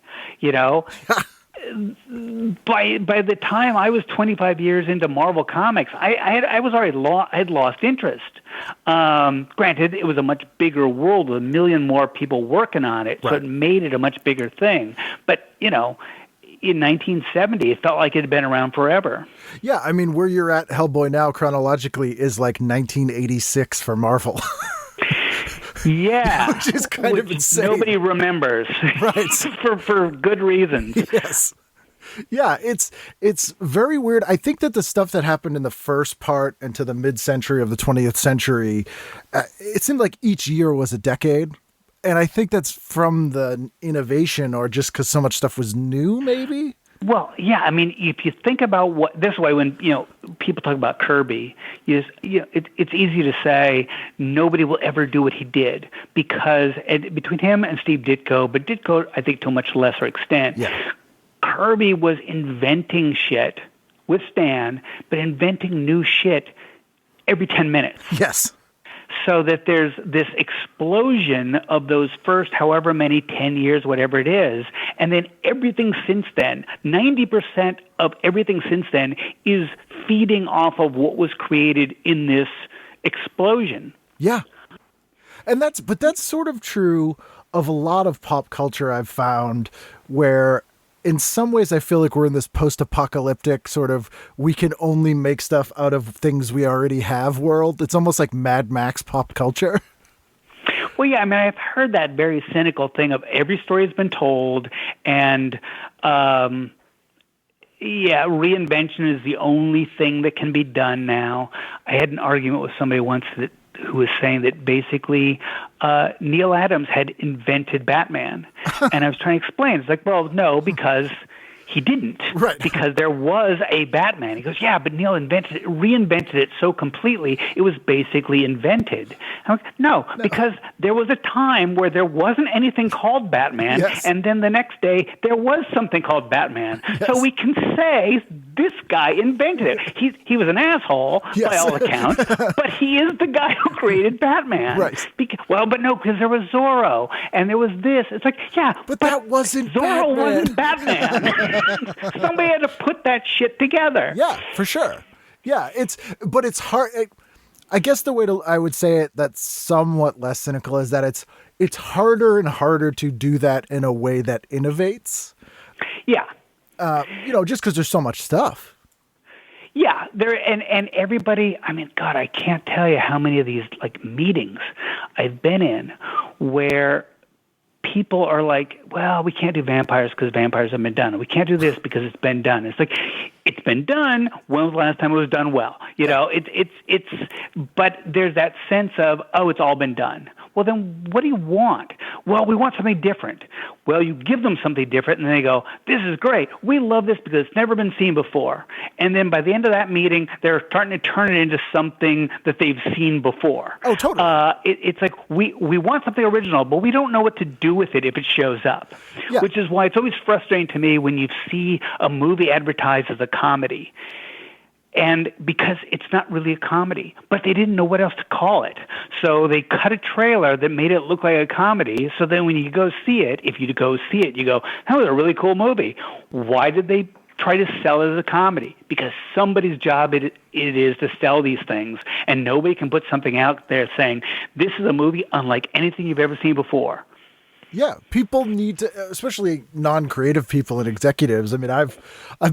By the time I was 25 years into Marvel Comics, I had lost interest. Granted, it was a much bigger world with a million more people working on it, so Right. it made it a much bigger thing. But in 1970, it felt like it had been around forever. Yeah, I mean, where you're at Hellboy now chronologically is like 1986 for Marvel. Yeah, Which is kind of insane. Nobody remembers, Right. for good reasons. Yes. Yeah, it's very weird. I think that the stuff that happened in the first part into the mid-century of the 20th century, it seemed like each year was a decade. And I think that's from the innovation or just because so much stuff was new, maybe? Well, yeah. I mean, if you think about this way, when people talk about Kirby, it's easy to say nobody will ever do what he did because between him and Steve Ditko, but Ditko, I think, to a much lesser extent. Yeah. Kirby was inventing shit with Stan, but inventing new shit every 10 minutes. Yes. So that there's this explosion of those first however many 10 years, whatever it is, and then everything since then, 90% of everything since then is feeding off of what was created in this explosion. Yeah. But that's sort of true of a lot of pop culture I've found, where in some ways I feel like we're in this post-apocalyptic sort of we can only make stuff out of things we already have world. It's almost like Mad Max pop culture. Well, yeah, I mean, I've heard that very cynical thing of every story has been told, and reinvention is the only thing that can be done now. I had an argument with somebody once who was saying that basically Neil Adams had invented Batman. And I was trying to explain. It's like, well, no, because he didn't. Right. Because there was a Batman. He goes, yeah, but Neil reinvented it so completely, it was basically invented. I'm like, no, because there was a time where there wasn't anything called Batman, Yes. and then the next day there was something called Batman. Yes. So we can say this guy invented it. He was an asshole Yes. by all accounts, but he is the guy who created Batman. Right. But no, because there was Zorro, and there was this. It's like, yeah, But that wasn't Zorro Batman. wasn't Batman. Somebody had to put that shit together. Yeah, for sure. Yeah, but it's hard. I guess the way I would say it that's somewhat less cynical is that it's harder and harder to do that in a way that innovates. Yeah. Just because there's so much stuff. Yeah, and everybody, I mean, God, I can't tell you how many of these meetings I've been in where people are like, well, we can't do vampires because vampires have been done. And we can't do this because it's been done. It's like, it's been done. When was the last time it was done well? But there's that sense of, oh, it's all been done. Well, then what do you want? Well, we want something different. Well, you give them something different, and they go, this is great. We love this because it's never been seen before. And then by the end of that meeting, they're starting to turn it into something that they've seen before. Oh, totally. It's like we want something original, but we don't know what to do with it if it shows up, Yeah. which is why it's always frustrating to me when you see a movie advertised as a comedy. And because it's not really a comedy, but they didn't know what else to call it. So they cut a trailer that made it look like a comedy. So then when you go see it, if you go see it, you go, that was a really cool movie. Why did they try to sell it as a comedy? Because somebody's job it is to sell these things. And nobody can put something out there saying, this is a movie unlike anything you've ever seen before. Yeah, people need to, especially non-creative people and executives. I mean, I've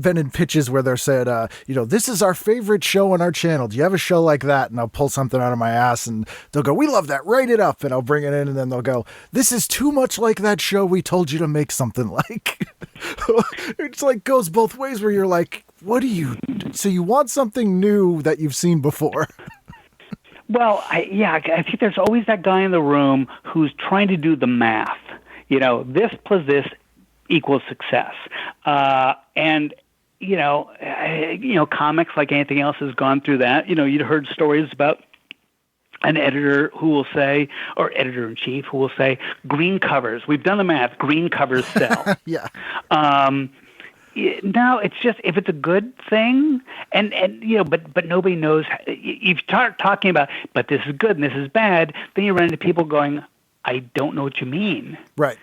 been in pitches where they're said, this is our favorite show on our channel. Do you have a show like that? And I'll pull something out of my ass and they'll go, we love that. Write it up. And I'll bring it in and then they'll go, this is too much like that show we told you to make something like. It's like goes both ways where you're like, so you want something new that you've seen before? Well, I think there's always that guy in the room who's trying to do the math. This plus this equals success. And comics, like anything else, has gone through that. You'd heard stories about an editor who will say, or editor-in-chief who will say, green covers. We've done the math. Green covers sell. Yeah. No, it's just if it's a good thing, and but nobody knows. You start talking about, but this is good and this is bad. Then you run into people going, I don't know what you mean. Right.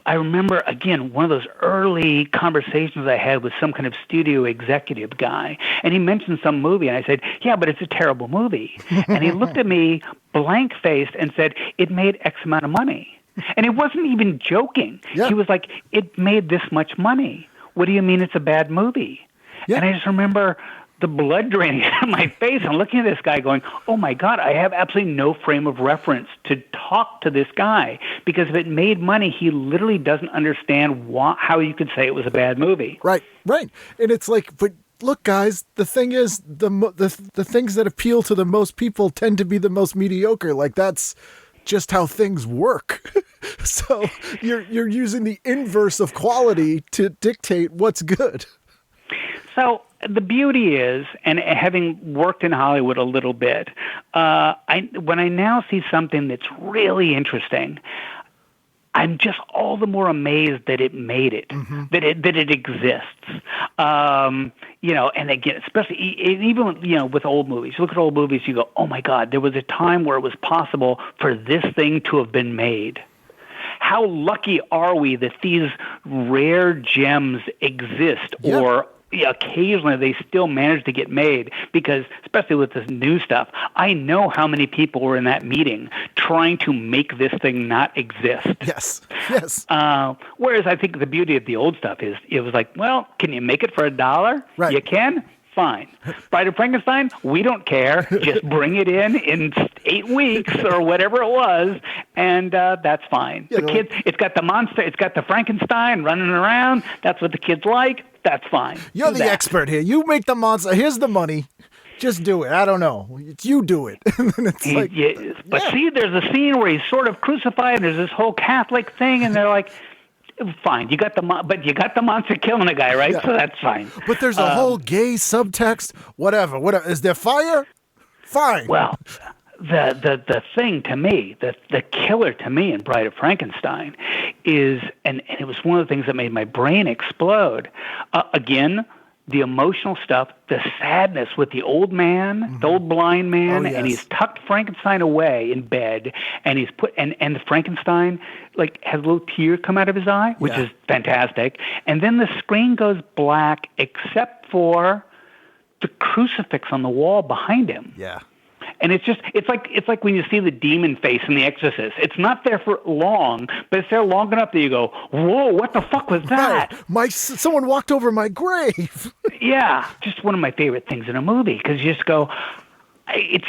I remember, again, one of those early conversations I had with some kind of studio executive guy, and he mentioned some movie, and I said, yeah, but it's a terrible movie. And he looked at me blank-faced and said, it made X amount of money. And it wasn't even joking. Yeah. He was like, it made this much money. What do you mean it's a bad movie? Yeah. And I just remember the blood draining out of my face and looking at this guy going, oh, my God, I have absolutely no frame of reference to talk to this guy. Because if it made money, he literally doesn't understand how you could say it was a bad movie. Right. And it's like, but look, guys, the thing is, the things that appeal to the most people tend to be the most mediocre. Like, that's just how things work. So you're using the inverse of quality to dictate what's good. So the beauty is, and having worked in Hollywood a little bit, when I now see something that's really interesting, I'm just all the more amazed that it made it, that it exists. And again, especially even with old movies. You look at old movies, you go, oh my God, there was a time where it was possible for this thing to have been made. How lucky are we that these rare gems exist, or occasionally they still manage to get made? Because especially with this new stuff, I know how many people were in that meeting trying to make this thing not exist. Yes. Whereas I think the beauty of the old stuff is it was like, well, can you make it for $1? Right. You can? Fine. Bride of Frankenstein, we don't care. Just bring it in 8 weeks or whatever it was, and that's fine. Yeah, the kids, it's got the monster, it's got the Frankenstein running around. That's what the kids like. That's fine. You're the expert here. You make the monster. Here's the money. Just do it. I don't know. You do it. And then it's like, but see, there's a scene where he's sort of crucified, and there's this whole Catholic thing, and they're like, fine, you got the monster killing a guy, right? Yeah. So that's fine. But there's a whole gay subtext. Whatever. Is there fire? Fine. Well, the thing to me, the killer to me in Bride of Frankenstein is, and it was one of the things that made my brain explode. Again, the emotional stuff, the sadness with the old man, the old blind man, and he's tucked Frankenstein away in bed, and he's and the Frankenstein has a little tear come out of his eye, which is fantastic. And then the screen goes black except for the crucifix on the wall behind him. Yeah. And it's like when you see the demon face in The Exorcist. It's not there for long, but it's there long enough that you go, whoa, what the fuck was that? Right. Someone walked over my grave. Yeah, just one of my favorite things in a movie, because you just go, it's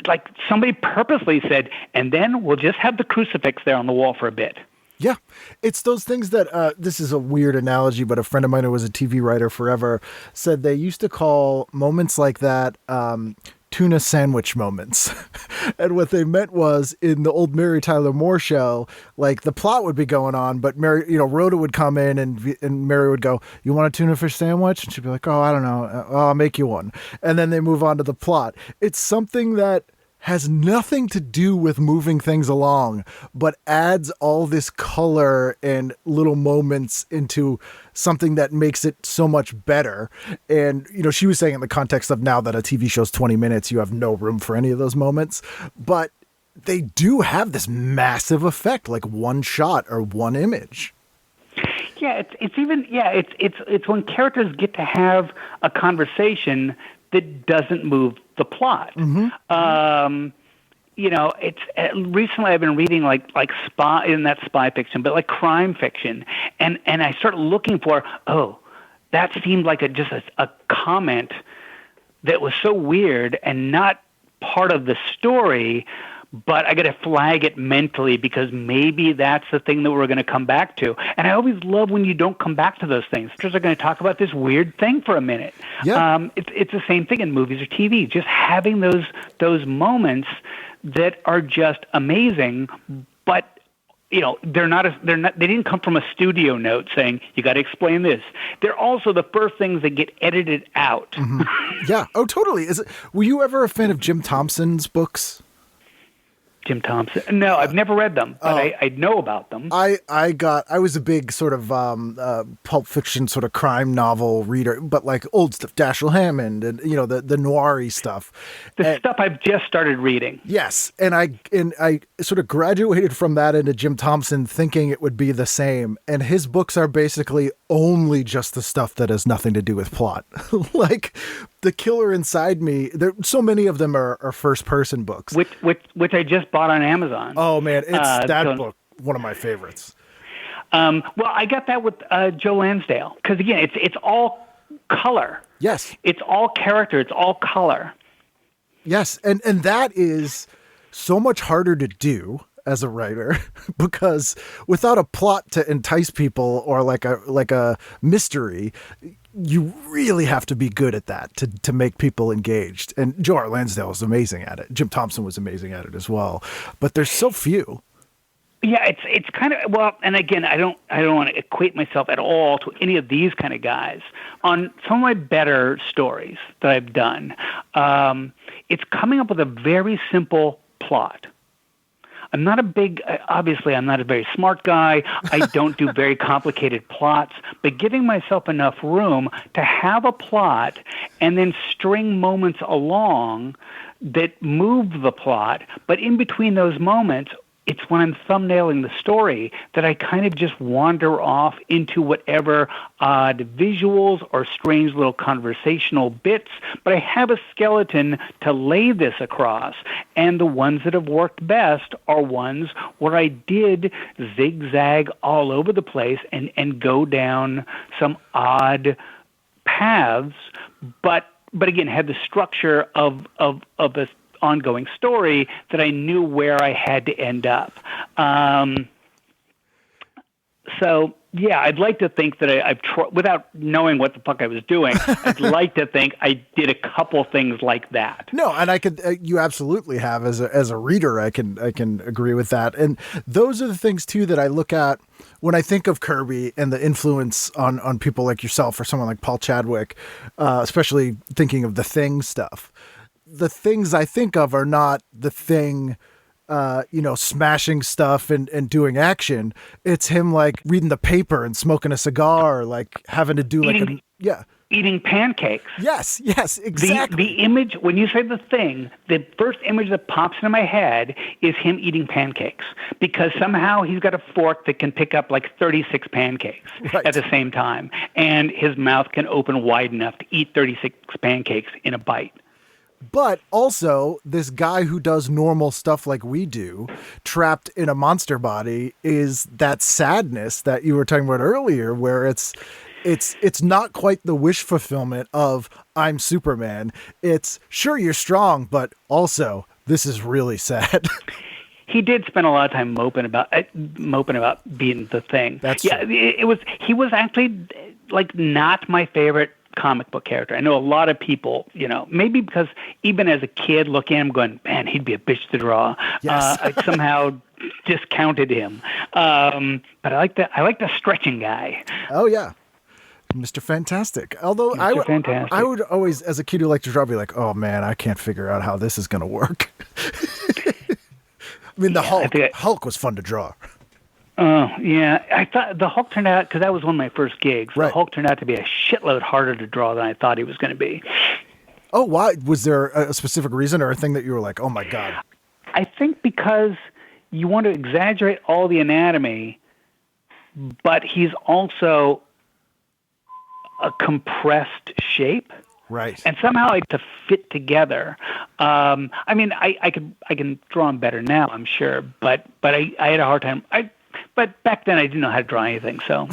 like somebody purposely said, and then we'll just have the crucifix there on the wall for a bit. Yeah, it's those things that, this is a weird analogy, but a friend of mine who was a TV writer forever said they used to call moments like that tuna sandwich moments. And what they meant was, in the old Mary Tyler Moore show, like the plot would be going on, but Mary, Rhoda would come in and Mary would go, you want a tuna fish sandwich? And she'd be like, oh, I don't know. I'll make you one. And then they move on to the plot. It's something that has nothing to do with moving things along, but adds all this color and little moments into something that makes it so much better. And, you know, she was saying in the context of now that a TV show's 20 minutes, you have no room for any of those moments, but they do have this massive effect, like one shot or one image. Yeah, it's when characters get to have a conversation that doesn't move the plot. You know, it's recently I've been reading like spy, in that spy fiction, but like crime fiction, and I started looking for, that seemed like just a comment that was so weird and not part of the story. But I got to flag it mentally because maybe that's the thing that we're going to come back to. And I always love when you don't come back to those things. Because they're going to talk about this weird thing for a minute. Yeah. It's the same thing in movies or TV. Just having those moments that are just amazing. But you know, they didn't come from a studio note saying you got to explain this. They're also the first things that get edited out. Yeah. Oh, totally. Were you ever a fan of Jim Thompson's books? Jim Thompson. No, I've never read them, but I know about them. I was a big sort of pulp fiction sort of crime novel reader, but like old stuff, Dashiell Hammond and, you know, the noir-y stuff. Stuff I've just started reading. Yes. And I sort of graduated from that into Jim Thompson thinking it would be the same. And his books are basically only just the stuff that has nothing to do with plot. Like The Killer Inside Me, so many of them are first person books. Which I just bought on Amazon. Oh man, it's book, one of my favorites. Well, I got that with Joe Lansdale because again, it's all color. Yes, it's all character. It's all color. Yes, and that is so much harder to do as a writer because without a plot to entice people or like a mystery, you really have to be good at that to make people engaged. And Joe R. Lansdale was amazing at it. Jim Thompson was amazing at it as well. But there's so few. Yeah, it's kind of, well, and again, I don't want to equate myself at all to any of these kind of guys. On some of my better stories that I've done, it's coming up with a very simple plot. I'm not obviously I'm not a very smart guy. I don't do very complicated plots, but giving myself enough room to have a plot and then string moments along that move the plot. But in between those moments, it's when I'm thumbnailing the story that I kind of just wander off into whatever odd visuals or strange little conversational bits, but I have a skeleton to lay this across. And the ones that have worked best are ones where I did zigzag all over the place and go down some odd paths, but again, had the structure of a ongoing story that I knew where I had to end up. So yeah, I'd like to think that I've without knowing what the fuck I was doing, I'd like to think I did a couple things like that. No, and I could, you absolutely have as a reader, I can agree with that. And those are the things too that I look at when I think of Kirby and the influence on people like yourself or someone like Paul Chadwick, especially thinking of the Thing stuff. The things I think of are not the Thing, smashing stuff and doing action. It's him like reading the paper and smoking a cigar, like having to do eating pancakes. Yes, exactly. The image, when you say The Thing, the first image that pops into my head is him eating pancakes because somehow he's got a fork that can pick up like 36 pancakes at the same time. And his mouth can open wide enough to eat 36 pancakes in a bite. But also, this guy who does normal stuff like we do, trapped in a monster body, is that sadness that you were talking about earlier, where it's not quite the wish fulfillment of I'm Superman. It's sure you're strong, but also this is really sad. He did spend a lot of time moping about being The Thing. He was actually like not my favorite comic book character. I know a lot of people, maybe because even as a kid looking at him going, man, he'd be a bitch to draw. Yes. I somehow discounted him. But I like the stretching guy. Oh yeah. Mr. Fantastic. Although Mr. Fantastic. I would always, as a kid who liked to draw, be like, oh man, I can't figure out how this is going to work. I mean, the Hulk was fun to draw. Oh, yeah. I thought the Hulk turned out, because that was one of my first gigs, right. The Hulk turned out to be a shitload harder to draw than I thought he was going to be. Oh, why? Was there a specific reason or a thing that you were like, oh my God? I think because you want to exaggerate all the anatomy, but he's also a compressed shape. Right. And somehow like to fit together. I mean, I can draw him better now, I'm sure, but I had a hard time. But back then I didn't know how to draw anything, so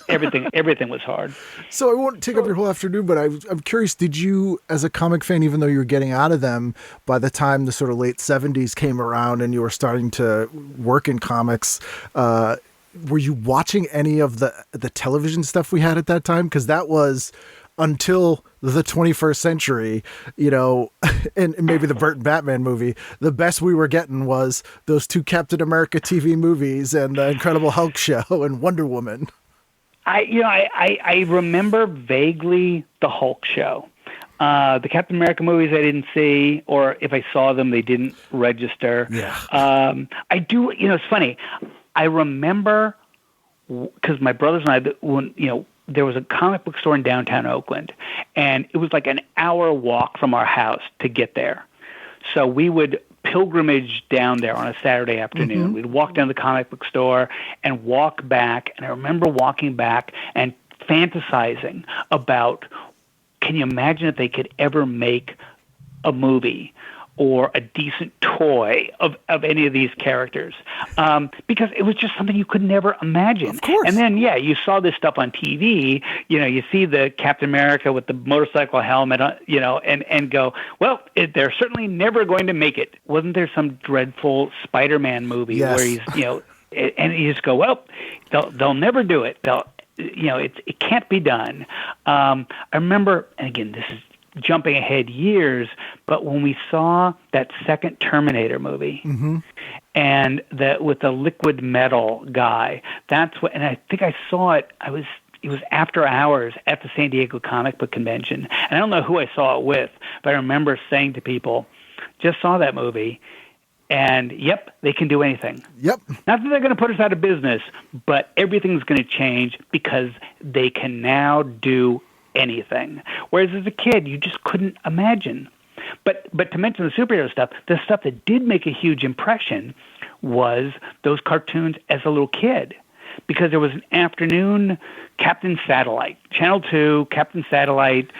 everything was hard. So I won't take up your whole afternoon, but I'm curious, did you, as a comic fan, even though you were getting out of them, by the time the sort of late 70s came around and you were starting to work in comics, were you watching any of the television stuff we had at that time? Because that was until the 21st century, you know, and maybe the Burton Batman movie, the best we were getting was those two Captain America TV movies and the Incredible Hulk show and Wonder Woman. I remember vaguely the Hulk show. The Captain America movies I didn't see, or if I saw them, they didn't register. Yeah. I do, it's funny. I remember, because my brothers and I, when, there was a comic book store in downtown Oakland, and it was like an hour walk from our house to get there. So we would pilgrimage down there on a Saturday afternoon. Mm-hmm. We'd walk down to the comic book store and walk back. And I remember walking back and fantasizing about, can you imagine if they could ever make a movie or a decent toy of any of these characters, because it was just something you could never imagine. Of course. And then, you saw this stuff on TV. You see the Captain America with the motorcycle helmet, and go, well, they're certainly never going to make it. Wasn't there some dreadful Spider-Man movie where he's, and you just go, well, they'll never do it. It can't be done. I remember, and again, this is jumping ahead years, but when we saw that second Terminator movie, mm-hmm. and with the liquid metal guy, that's what, and I think I saw it. It was after hours at the San Diego Comic Book Convention, and I don't know who I saw it with, but I remember saying to people, "Just saw that movie, and yep, they can do anything. Yep. Not that they're going to put us out of business, but everything's going to change because they can now do anything. Whereas as a kid, you just couldn't imagine." But to mention the superhero stuff, the stuff that did make a huge impression was those cartoons as a little kid, because there was an afternoon Captain Satellite, Channel 2, Captain Satellite,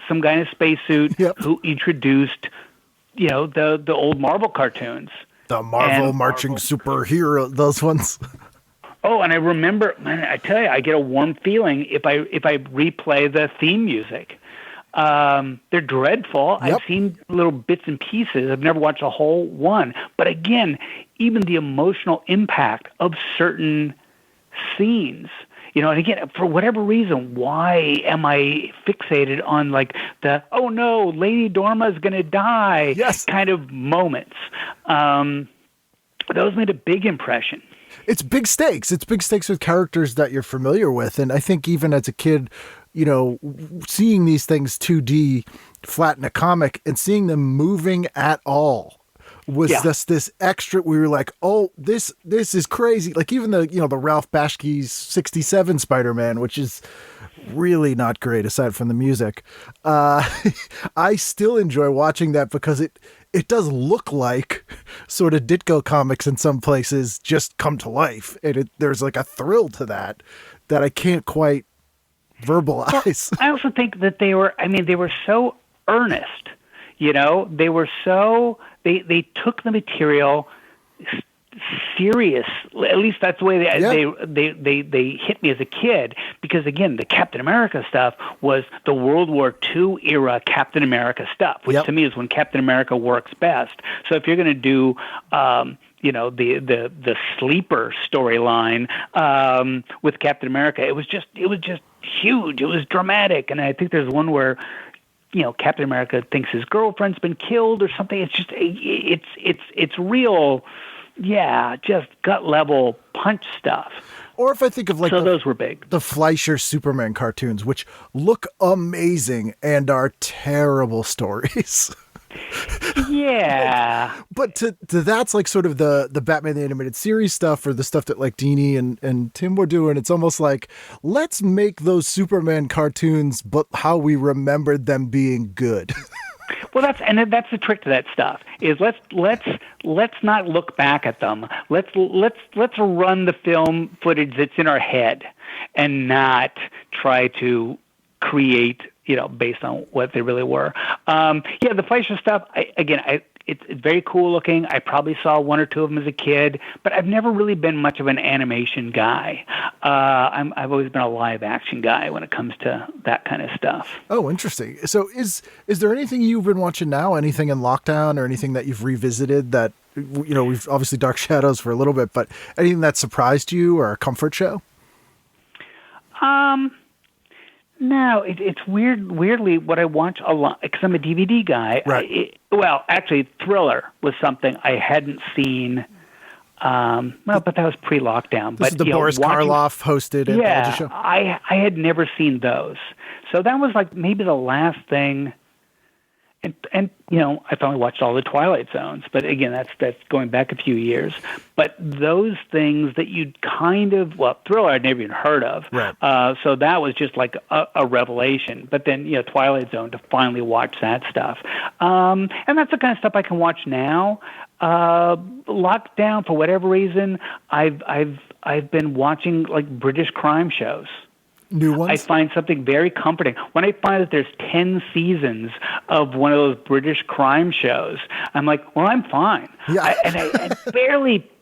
some guy in a spacesuit who introduced, the old Marvel cartoons. The Marvel marching superhero, those ones. Oh, and I remember, man, I tell you, I get a warm feeling if I replay the theme music. They're dreadful. Yep. I've seen little bits and pieces. I've never watched a whole one. But again, even the emotional impact of certain scenes, and again, for whatever reason, why am I fixated on like the, oh no, Lady Dorma's going to die kind of moments? Those made a big impression. It's big stakes. It's big stakes with characters that you're familiar with. And I think even as a kid, seeing these things 2D flat in a comic and seeing them moving at all was just this extra. We were like, oh, this is crazy. Like even the Ralph Bakshi's 67 Spider-Man, which is really not great aside from the music. I still enjoy watching that because it does look like sort of Ditko comics in some places just come to life. And there's like a thrill to that I can't quite verbalize. Well, I also think that they were so earnest, they were so, they took the material serious. At least that's the way they hit me as a kid, because again, the Captain America stuff was the World War II era Captain America stuff, which to me is when Captain America works best. So if you're going to do the sleeper storyline with Captain America, it was just huge. It was dramatic, and I think there's one where Captain America thinks his girlfriend's been killed or something. It's just it's real. Yeah, just gut level punch stuff. Or if I think of like So those were big. the Fleischer Superman cartoons, which look amazing and are terrible stories. Yeah. But to that's like sort of the Batman the Animated Series stuff, or the stuff that like Dini and Tim were doing. It's almost like, let's make those Superman cartoons, but how we remembered them being good. Well, that's the trick to that stuff is let's not look back at them. Let's run the film footage that's in our head and not try to create, based on what they really were. The Fleischer stuff, it's very cool looking. I probably saw one or two of them as a kid, but I've never really been much of an animation guy. I've always been a live action guy when it comes to that kind of stuff. Oh, interesting. So is there anything you've been watching now, anything in lockdown or anything that you've revisited that, we've obviously Dark Shadows for a little bit, but anything that surprised you or a comfort show? No, it's weirdly what I watch a lot, because I'm a DVD guy. Right. Actually, Thriller was something I hadn't seen. But that was pre-lockdown. This is the Boris Karloff hosted anthology show. I had never seen those. So that was like maybe the last thing. And I finally watched all the Twilight Zones, but again, that's going back a few years. But those things that you'd Thriller I'd never even heard of, right. So that was just like a revelation. But then Twilight Zone, to finally watch that stuff, and that's the kind of stuff I can watch now. Lockdown, for whatever reason, I've been watching like British crime shows. New ones? I find something very comforting. When I find that there's 10 seasons of one of those British crime shows, I'm like, well, I'm fine. Yeah. I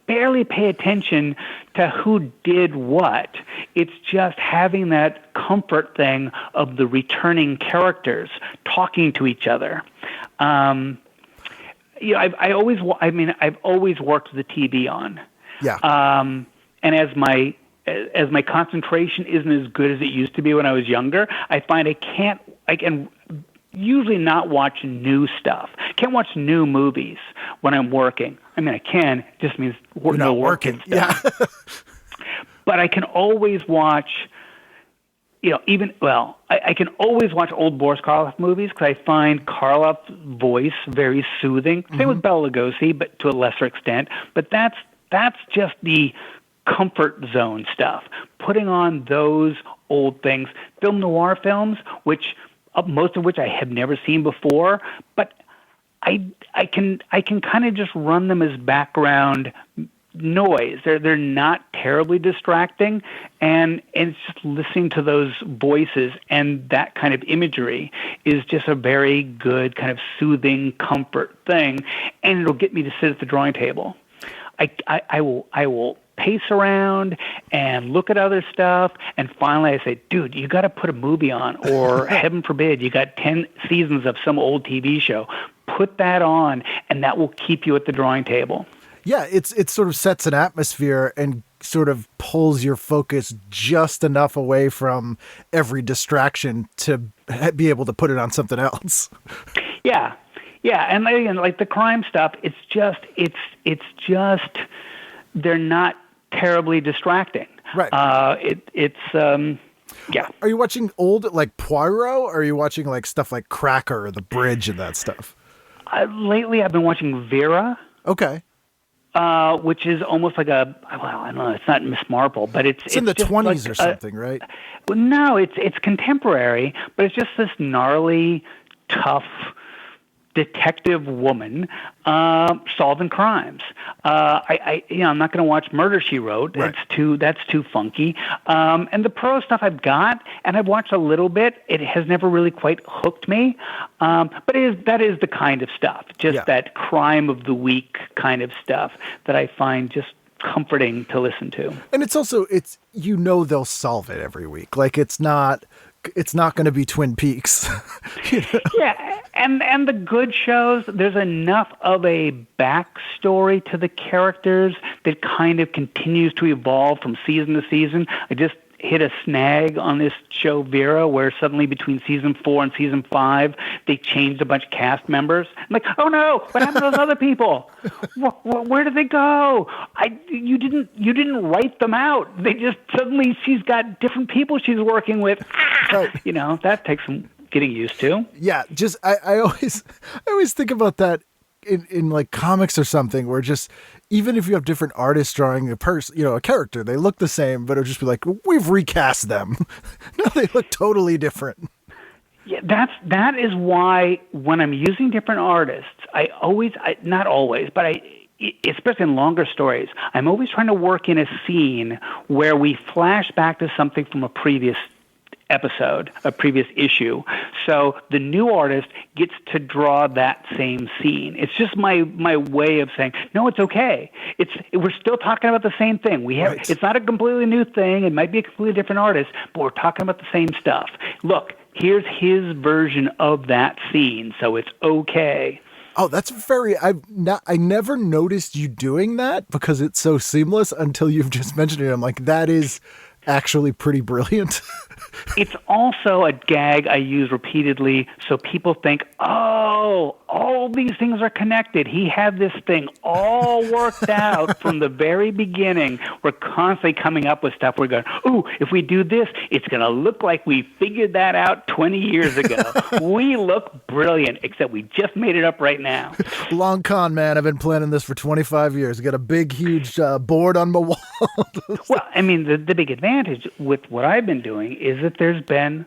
barely pay attention to who did what. It's just having that comfort thing of the returning characters talking to each other. I've always worked the TV on. Yeah. And as my concentration isn't as good as it used to be when I was younger, I find I can usually not watch new stuff. Can't watch new movies when I'm working. I mean, I can, it just means no working stuff. Yeah. But I can always watch, I can always watch old Boris Karloff movies because I find Karloff's voice very soothing. Same with Bela Lugosi, but to a lesser extent. But that's just the comfort zone stuff, putting on those old things, film noir films, which most of which I have never seen before, but I can kind of just run them as background noise. They're not terribly distracting, and it's just listening to those voices and that kind of imagery is just a very good kind of soothing comfort thing, and it'll get me to sit at the drawing table. I will pace around and look at other stuff, and finally I say, dude, you got to put a movie on, or heaven forbid, you got 10 seasons of some old TV show. Put that on, and that will keep you at the drawing table. Yeah, it sort of sets an atmosphere and sort of pulls your focus just enough away from every distraction to be able to put it on something else. Yeah, and again, like the crime stuff, it's just they're not terribly distracting. Right. Yeah. Are you watching old like Poirot, or are you watching like stuff like Cracker or The Bridge and that stuff? Lately, I've been watching Vera. Okay. Which is almost like I don't know, it's not Miss Marple, but it's in the 20s like or something, right? Well, no, it's contemporary, but it's just this gnarly, tough detective woman solving crimes. I'm not going to watch Murder, She Wrote. Right. That's too funky. And the pro stuff I've got, and I've watched a little bit. It has never really quite hooked me. But that is the kind of stuff, just that crime of the week kind of stuff that I find just comforting to listen to. And it's also they'll solve it every week. Like it's not going to be Twin Peaks. Yeah, and the good shows, there's enough of a backstory to the characters that kind of continues to evolve from season to season. hit a snag on this show Vera, where suddenly between season 4 and season 5 they changed a bunch of cast members. I'm like, oh no, what happened to those other people? Where did they go? You didn't write them out. They just suddenly she's got different people she's working with. Right. You know, that takes some getting used to. Yeah, just I always think about that in like comics or something, where just even if you have different artists drawing a person, you know, a character, they look the same, but it'll just be like, we've recast them. No, they look totally different. Yeah, that is why when I'm using different artists, not always, but especially in longer stories, I'm always trying to work in a scene where we flash back to something from a previous episode, a previous issue. So the new artist gets to draw that same scene. It's just my way of saying, no, it's okay. We're still talking about the same thing. Right. It's not a completely new thing. It might be a completely different artist, but we're talking about the same stuff. Look, here's his version of that scene, so it's okay. Oh, that's I never noticed you doing that because it's so seamless until you've just mentioned it. I'm like, that is actually pretty brilliant. It's also a gag I use repeatedly so people think, oh, all these things are connected. He had this thing all worked out from the very beginning. We're constantly coming up with stuff. We're going, ooh, if we do this, it's going to look like we figured that out 20 years ago. We look brilliant, except we just made it up right now. Long con, man. I've been planning this for 25 years. I got a big, huge board on my wall. Well, I mean, the big advantage with what I've been doing is that there's been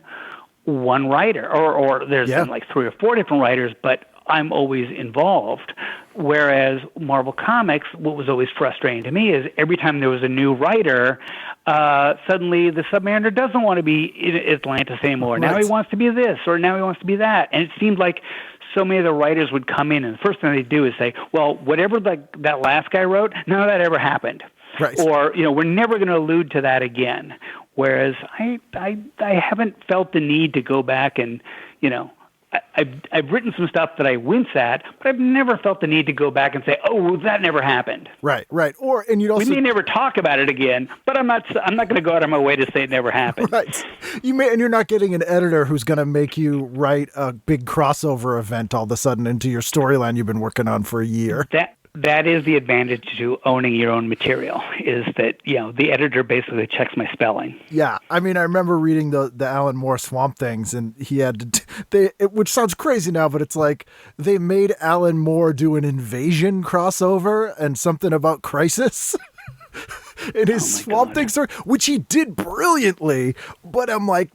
one writer, or there's been like 3 or 4 different writers, but I'm always involved. Whereas Marvel Comics, what was always frustrating to me is every time there was a new writer, suddenly the Submariner doesn't want to be in Atlantis anymore. Right. Now he wants to be this, or now he wants to be that. And it seemed like so many of the writers would come in, and the first thing they do is say, well, whatever that last guy wrote, none of that ever happened. Right. Or, we're never going to allude to that again. Whereas I haven't felt the need to go back and, I've written some stuff that I wince at, but I've never felt the need to go back and say, oh, well, that never happened. Right. And you'd also... We may never talk about it again, but I'm not going to go out of my way to say it never happened. Right. And you're not getting an editor who's going to make you write a big crossover event all of a sudden into your storyline you've been working on for a year. That is the advantage to owning your own material, is that, the editor basically checks my spelling. Yeah. I mean, I remember reading the Alan Moore Swamp Things, and he had which sounds crazy now, but it's like they made Alan Moore do an Invasion crossover and something about Crisis in his Swamp Thing story, which he did brilliantly. But I'm like,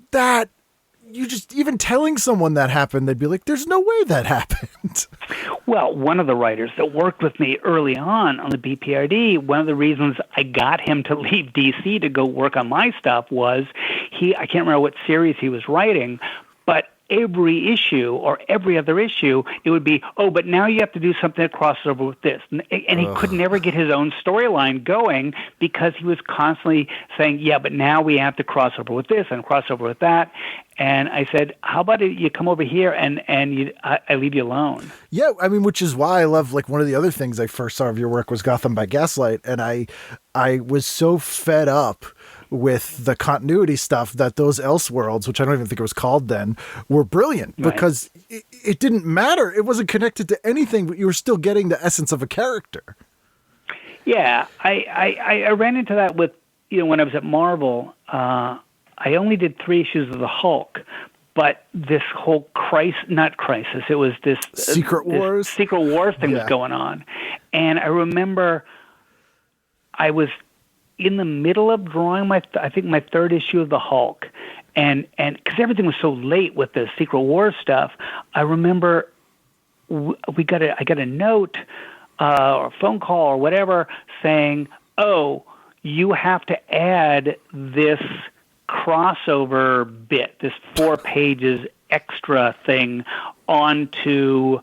you just, even telling someone that happened, they'd be like, there's no way that happened. Well, one of the writers that worked with me early on the BPRD, one of the reasons I got him to leave DC to go work on my stuff was I can't remember what series he was writing, but every issue or every other issue, it would be, oh, but now you have to do something that crosses over with this. And he could never get his own storyline going because he was constantly saying, yeah, but now we have to cross over with this and cross over with that. And I said, how about you come over here and I leave you alone? Yeah, I mean, which is why I love, like, one of the other things I first saw of your work was Gotham by Gaslight. And I was so fed up with the continuity stuff that those Elseworlds, which I don't even think it was called then, were brilliant because it didn't matter. It wasn't connected to anything, but you were still getting the essence of a character. Yeah, I ran into that with, when I was at Marvel, I only did 3 issues of the Hulk, but this whole not crisis, it was this Secret Wars thing was going on. And I remember I was in the middle of drawing my 3rd issue of the Hulk, and because everything was so late with the Secret Wars stuff, I remember I got a note or a phone call or whatever saying, oh, you have to add this crossover bit, this 4 pages extra thing onto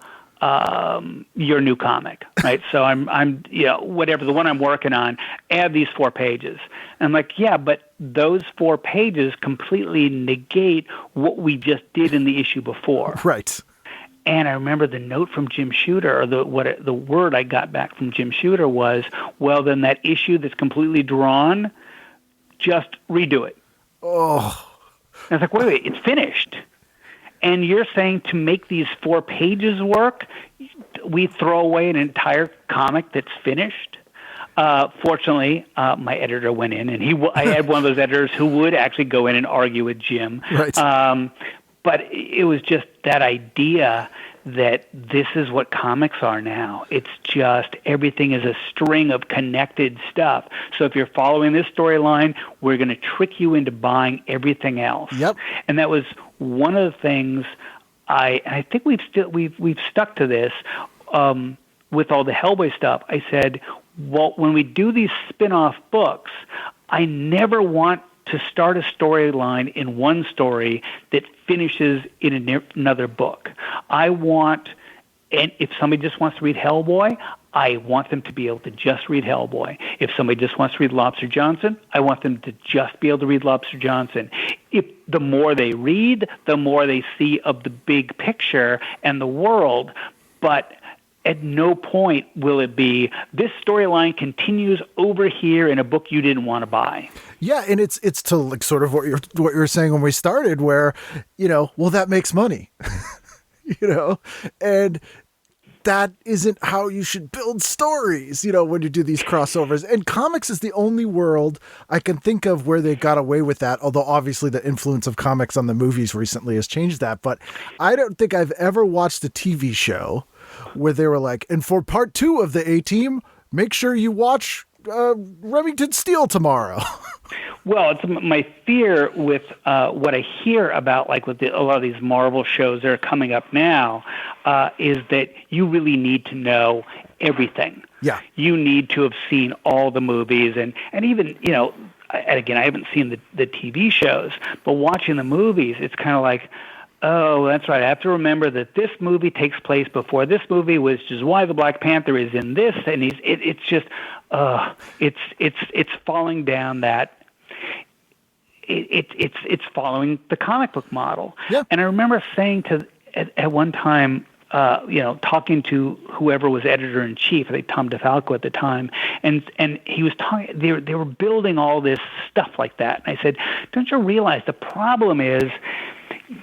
your new comic, right? So I'm whatever, the one I'm working on, add these 4 pages. And I'm like, yeah, but those 4 pages completely negate what we just did in the issue before. Right. And I remember the note from Jim Shooter, or the word I got back from Jim Shooter was, well, then that issue that's completely drawn, just redo it. Oh. And it's like, wait, it's finished. And you're saying to make these 4 pages work, we throw away an entire comic that's finished? Fortunately, my editor went in, and I had one of those editors who would actually go in and argue with Jim. Right. But it was just that idea that this is what comics are now. It's just everything is a string of connected stuff. So if you're following this storyline, we're going to trick you into buying everything else. Yep. And that was one of the things I think we've stuck to this with all the Hellboy stuff. I said, well, when we do these spin-off books, I never want to start a storyline in one story that finishes in another book. I want, and if somebody just wants to read Hellboy, I want them to be able to just read Hellboy. If somebody just wants to read Lobster Johnson, I want them to just be able to read Lobster Johnson. If the more they read, the more they see of the big picture and the world. But at no point will it be, this storyline continues over here in a book you didn't want to buy. Yeah, and it's to like sort of what you were saying when we started, where, well, that makes money, and that isn't how you should build stories, when you do these crossovers. And comics is the only world I can think of where they got away with that, although obviously the influence of comics on the movies recently has changed that. But I don't think I've ever watched a TV show where they were like, and for part 2 of the A-Team, make sure you watch Remington Steele tomorrow. Well, it's my fear with what I hear about, like with a lot of these Marvel shows that are coming up now, is that you really need to know everything. Yeah. You need to have seen all the movies, and even, and again, I haven't seen the TV shows, but watching the movies, it's kind of like, oh, that's right. I have to remember that this movie takes place before this movie, which is why the Black Panther is in this, and it's just, it's falling down that. It's following the comic book model. Yeah. And I remember saying at one time, talking to whoever was editor in chief, I think Tom DeFalco at the time, and he was talking. They were building all this stuff like that, and I said, "Don't you realize the problem is?"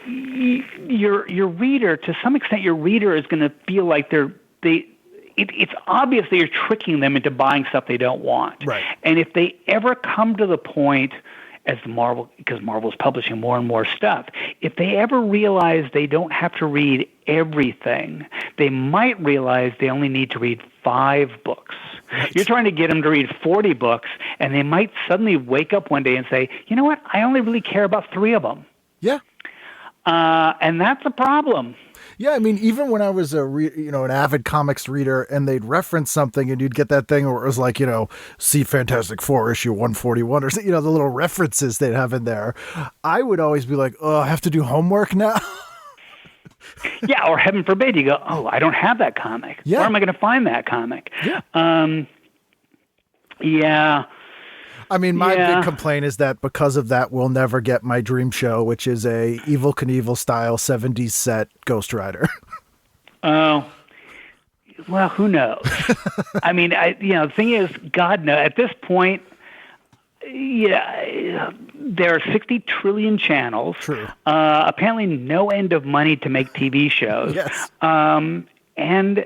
Your reader, to some extent, your reader is going to feel like it's obvious that you're tricking them into buying stuff they don't want. Right. And if they ever come to the point, because Marvel's publishing more and more stuff, if they ever realize they don't have to read everything, they might realize they only need to read 5 books. Right. You're trying to get them to read 40 books, and they might suddenly wake up one day and say, you know what, I only really care about 3 of them. Yeah. And that's a problem. Yeah, I mean, even when I was an avid comics reader, and they'd reference something, and you'd get that thing where it was like, see Fantastic Four issue 141, or the little references they'd have in there. I would always be like, oh, I have to do homework now. Yeah, or heaven forbid, you go, oh, I don't have that comic. Yeah. Where am I going to find that comic? Yeah. Yeah. I mean, my big complaint is that because of that, we'll never get my dream show, which is a Evel Knievel style 70s set Ghost Rider. Oh, well, who knows? I mean, the thing is, God knows, at this point, there are 60 trillion channels. True. Apparently no end of money to make TV shows. Yes. And,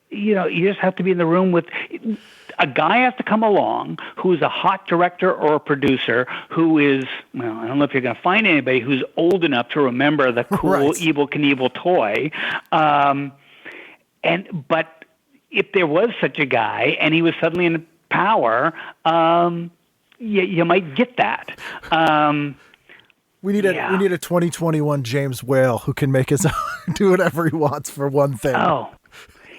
you just have to be in the room with... A guy has to come along who's a hot director or a producer who is, well, I don't know if you're going to find anybody who's old enough to remember the cool Right. Evel Knievel toy. But if there was such a guy and he was suddenly in power, you might get that. We need a 2021 James Whale who can make his own, do whatever he wants for one thing. Oh,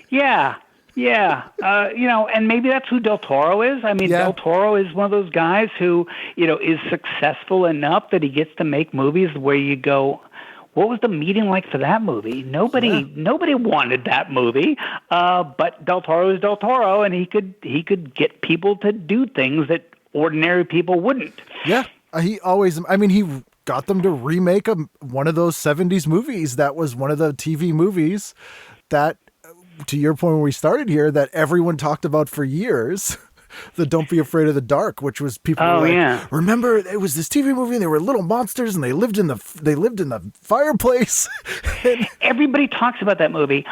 yeah. Yeah, and maybe that's who Del Toro is. I mean, Del Toro is one of those guys who, is successful enough that he gets to make movies where you go, what was the meeting like for that movie? Nobody wanted that movie, but Del Toro is Del Toro, and he could get people to do things that ordinary people wouldn't. Yeah, he got them to remake one of those 70s movies that was one of the TV movies that, to your point when we started here, that everyone talked about for years. the Don't Be Afraid of the Dark, which was people were like, remember it was this TV movie and they were little monsters and they lived in the fireplace. And everybody talks about that movie.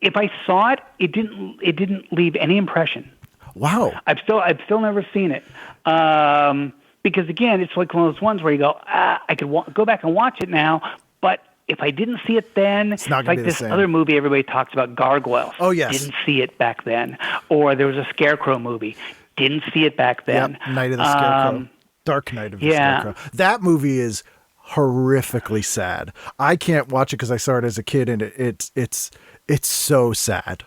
If I saw it, it didn't leave any impression. Wow. I've still never seen it. Because again, it's like one of those ones where you go, I could go back and watch it now, but if I didn't see it then, it's not like be this the same. other movie everybody talks about, Gargoyles. Oh, yes. Didn't see it back then. Or there was a Scarecrow movie. Didn't see it back then. Yep. Night of the Scarecrow. Dark Night of the Scarecrow. That movie is horrifically sad. I can't watch it because I saw it as a kid, and it's so sad.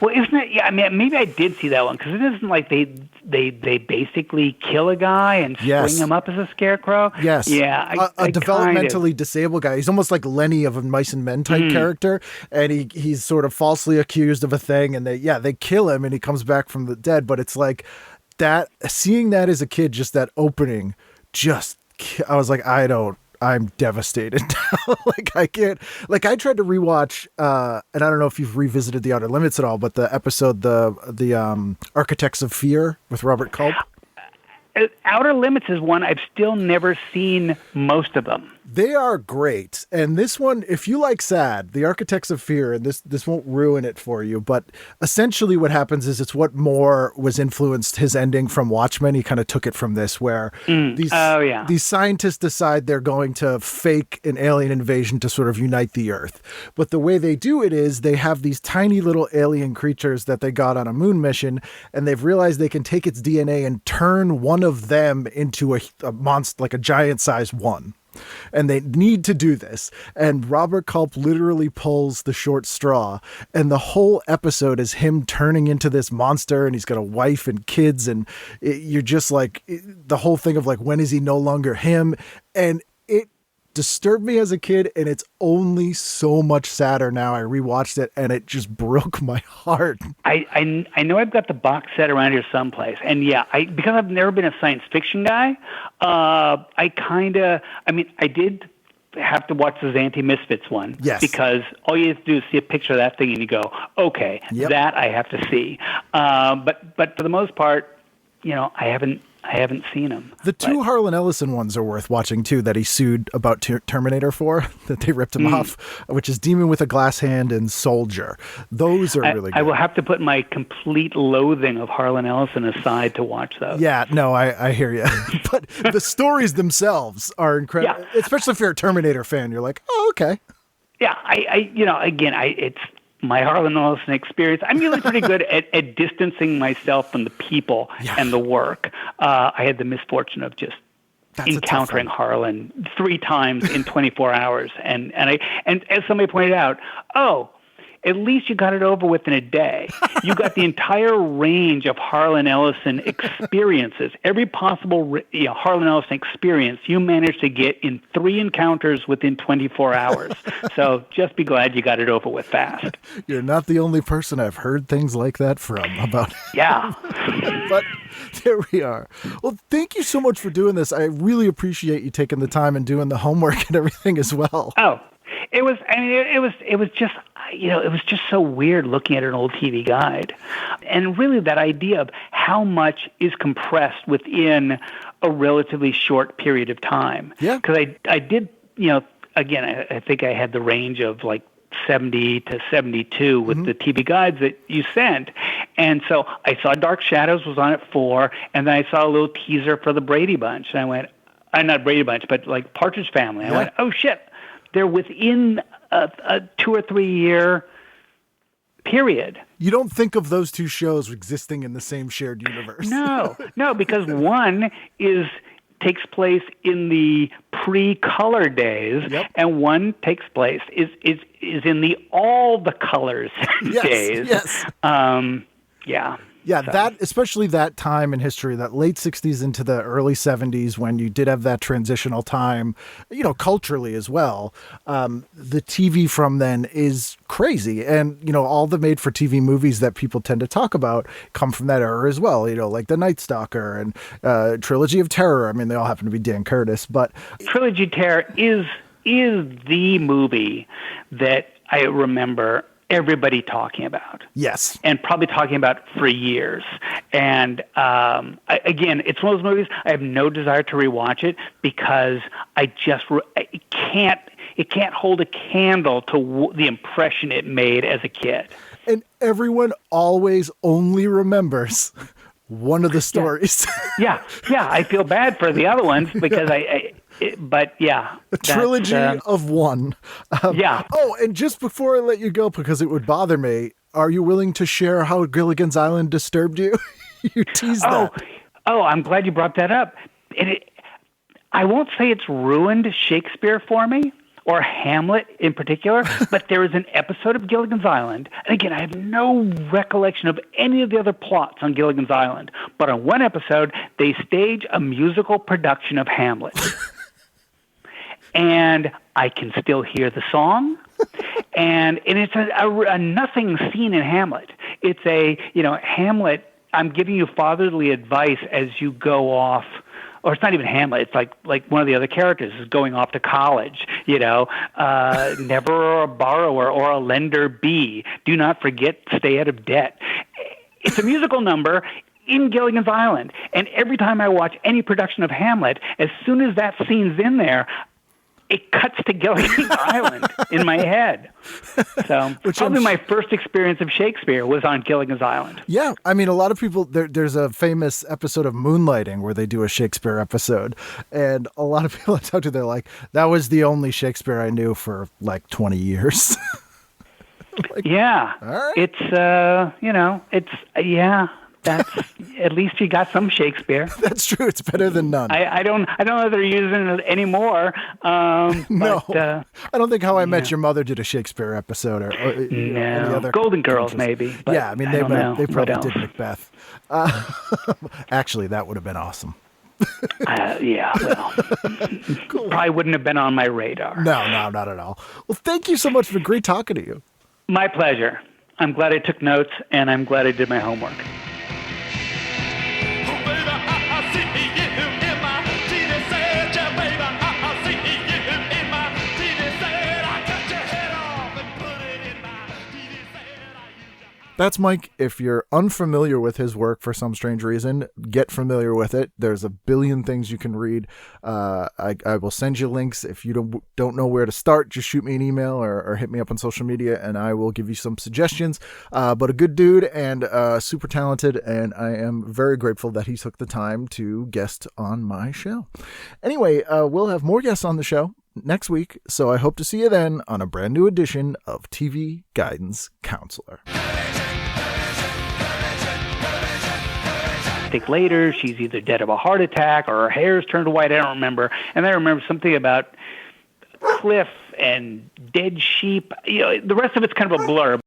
Well, isn't it? Yeah, I mean, maybe I did see that one because it isn't like they basically kill a guy and string him up as a scarecrow. Yes. Yeah. A developmentally disabled guy. He's almost like Lenny of a Mice and Men type character, and he's sort of falsely accused of a thing, and they kill him, and he comes back from the dead. But it's like that. Seeing that as a kid, just that opening, I was like, I'm devastated now. I can't, I tried to rewatch, and I don't know if you've revisited The Outer Limits at all, but the episode, the Architects of Fear with Robert Culp. Outer Limits is one I've still never seen most of them. They are great. And this one, if you like sad, The Architects of Fear, and this won't ruin it for you, but essentially what happens is it's what more was influenced his ending from Watchmen. He kind of took it from this, where these scientists decide they're going to fake an alien invasion to sort of unite the Earth. But the way they do it is they have these tiny little alien creatures that they got on a moon mission, and they've realized they can take its DNA and turn one of them into a monster, like a giant-sized one. And they need to do this. And Robert Culp literally pulls the short straw. And the whole episode is him turning into this monster. And he's got a wife and kids. And you're just like, the whole thing of like, when is he no longer him? And it disturbed me as a kid. And it's only so much sadder now. I rewatched it and it just broke my heart. I know I've got the box set around here someplace. And because I've never been a science fiction guy, I did have to watch the Zanti Misfits one. Yes. Because all you have to do is see a picture of that thing and you go, okay, that I have to see. But for the most part, I haven't seen them. The two Harlan Ellison ones are worth watching too, that he sued about Terminator for, that they ripped him off, which is Demon with a Glass Hand and Soldier. Those are really good. I will have to put my complete loathing of Harlan Ellison aside to watch those. Yeah, no, I hear you. But the stories themselves are incredible, especially if you're a Terminator fan. You're like, oh, okay. Yeah, it's my Harlan Ellison experience. I'm usually pretty good at distancing myself from the people and the work. I had the misfortune of just encountering Harlan 3 times in 24 hours. And as somebody pointed out, at least you got it over with in a day. You got the entire range of Harlan Ellison experiences. Every possible Harlan Ellison experience you managed to get in 3 encounters within 24 hours. So just be glad you got it over with fast. You're not the only person I've heard things like that from about. Yeah. But there we are. Well, thank you so much for doing this. I really appreciate you taking the time and doing the homework and everything as well. Oh, it was just so weird looking at an old TV guide. And really that idea of how much is compressed within a relatively short period of time. Yeah. Because I did, again, I think I had the range of like 70 to 72 with the TV guides that you sent. And so I saw Dark Shadows was on at 4, and then I saw a little teaser for the Brady Bunch. And I went, not Brady Bunch, but like Partridge Family. I went, oh shit. They're within a 2 or 3 year period. You don't think of those two shows existing in the same shared universe. No, because one takes place in the pre-color days, and one takes place is in the all the colors days. Yes. Yeah, so. That especially that time in history, that late 60s into the early 70s, when you did have that transitional time, culturally as well. The TV from then is crazy. And, all the made-for-TV movies that people tend to talk about come from that era as well, like The Night Stalker and Trilogy of Terror. I mean, they all happen to be Dan Curtis, but... Trilogy of Terror is the movie that I remember everybody talking about. Yes. And probably talking about for years. And again, it's one of those movies I have no desire to rewatch it because it can't hold a candle to the impression it made as a kid. And everyone always only remembers one of the stories. Yeah. I feel bad for the other ones because but yeah. A trilogy of one. Yeah. Oh, and just before I let you go, because it would bother me, are you willing to share how Gilligan's Island disturbed you? You teased that. Oh, I'm glad you brought that up. I won't say it's ruined Shakespeare for me, or Hamlet in particular, but there is an episode of Gilligan's Island, and again, I have no recollection of any of the other plots on Gilligan's Island, but on one episode, they stage a musical production of Hamlet. And I can still hear the song, and it's a nothing scene in Hamlet. It's Hamlet, I'm giving you fatherly advice as you go off. Or it's not even Hamlet. It's like one of the other characters is going off to college. Never a borrower or a lender be. Do not forget, stay out of debt. It's a musical number in Gilligan's Island, and every time I watch any production of Hamlet, as soon as that scene's in there, it cuts to Gilligan's Island in my head. So probably my first experience of Shakespeare was on Gilligan's Island. Yeah, I mean, a lot of people, there's a famous episode of Moonlighting where they do a Shakespeare episode, and a lot of people I talk to, they're like, that was the only Shakespeare I knew for like 20 years. Yeah. All right. It's, that's at least you got some Shakespeare. That's true. It's better than none. I don't know if they're using it anymore. No, but, I don't think How I Met Your Mother did a Shakespeare episode or any other. Golden Girls maybe. But yeah, I mean they probably did Macbeth. Actually, that would have been awesome. Cool. Probably wouldn't have been on my radar. No, not at all. Well, thank you so much for great talking to you. My pleasure. I'm glad I took notes, and I'm glad I did my homework. That's Mike. If you're unfamiliar with his work for some strange reason, get familiar with it. There's a billion things you can read. I will send you links. If you don't know where to start, just shoot me an email or hit me up on social media, and I will give you some suggestions. But a good dude and super talented, and I am very grateful that he took the time to guest on my show. Anyway, we'll have more guests on the show next week, so I hope to see you then on a brand new edition of TV Guidance Counselor. Later, she's either dead of a heart attack or her hair's turned white. I don't remember. And I remember something about cliff and dead sheep. The rest of it's kind of a blur.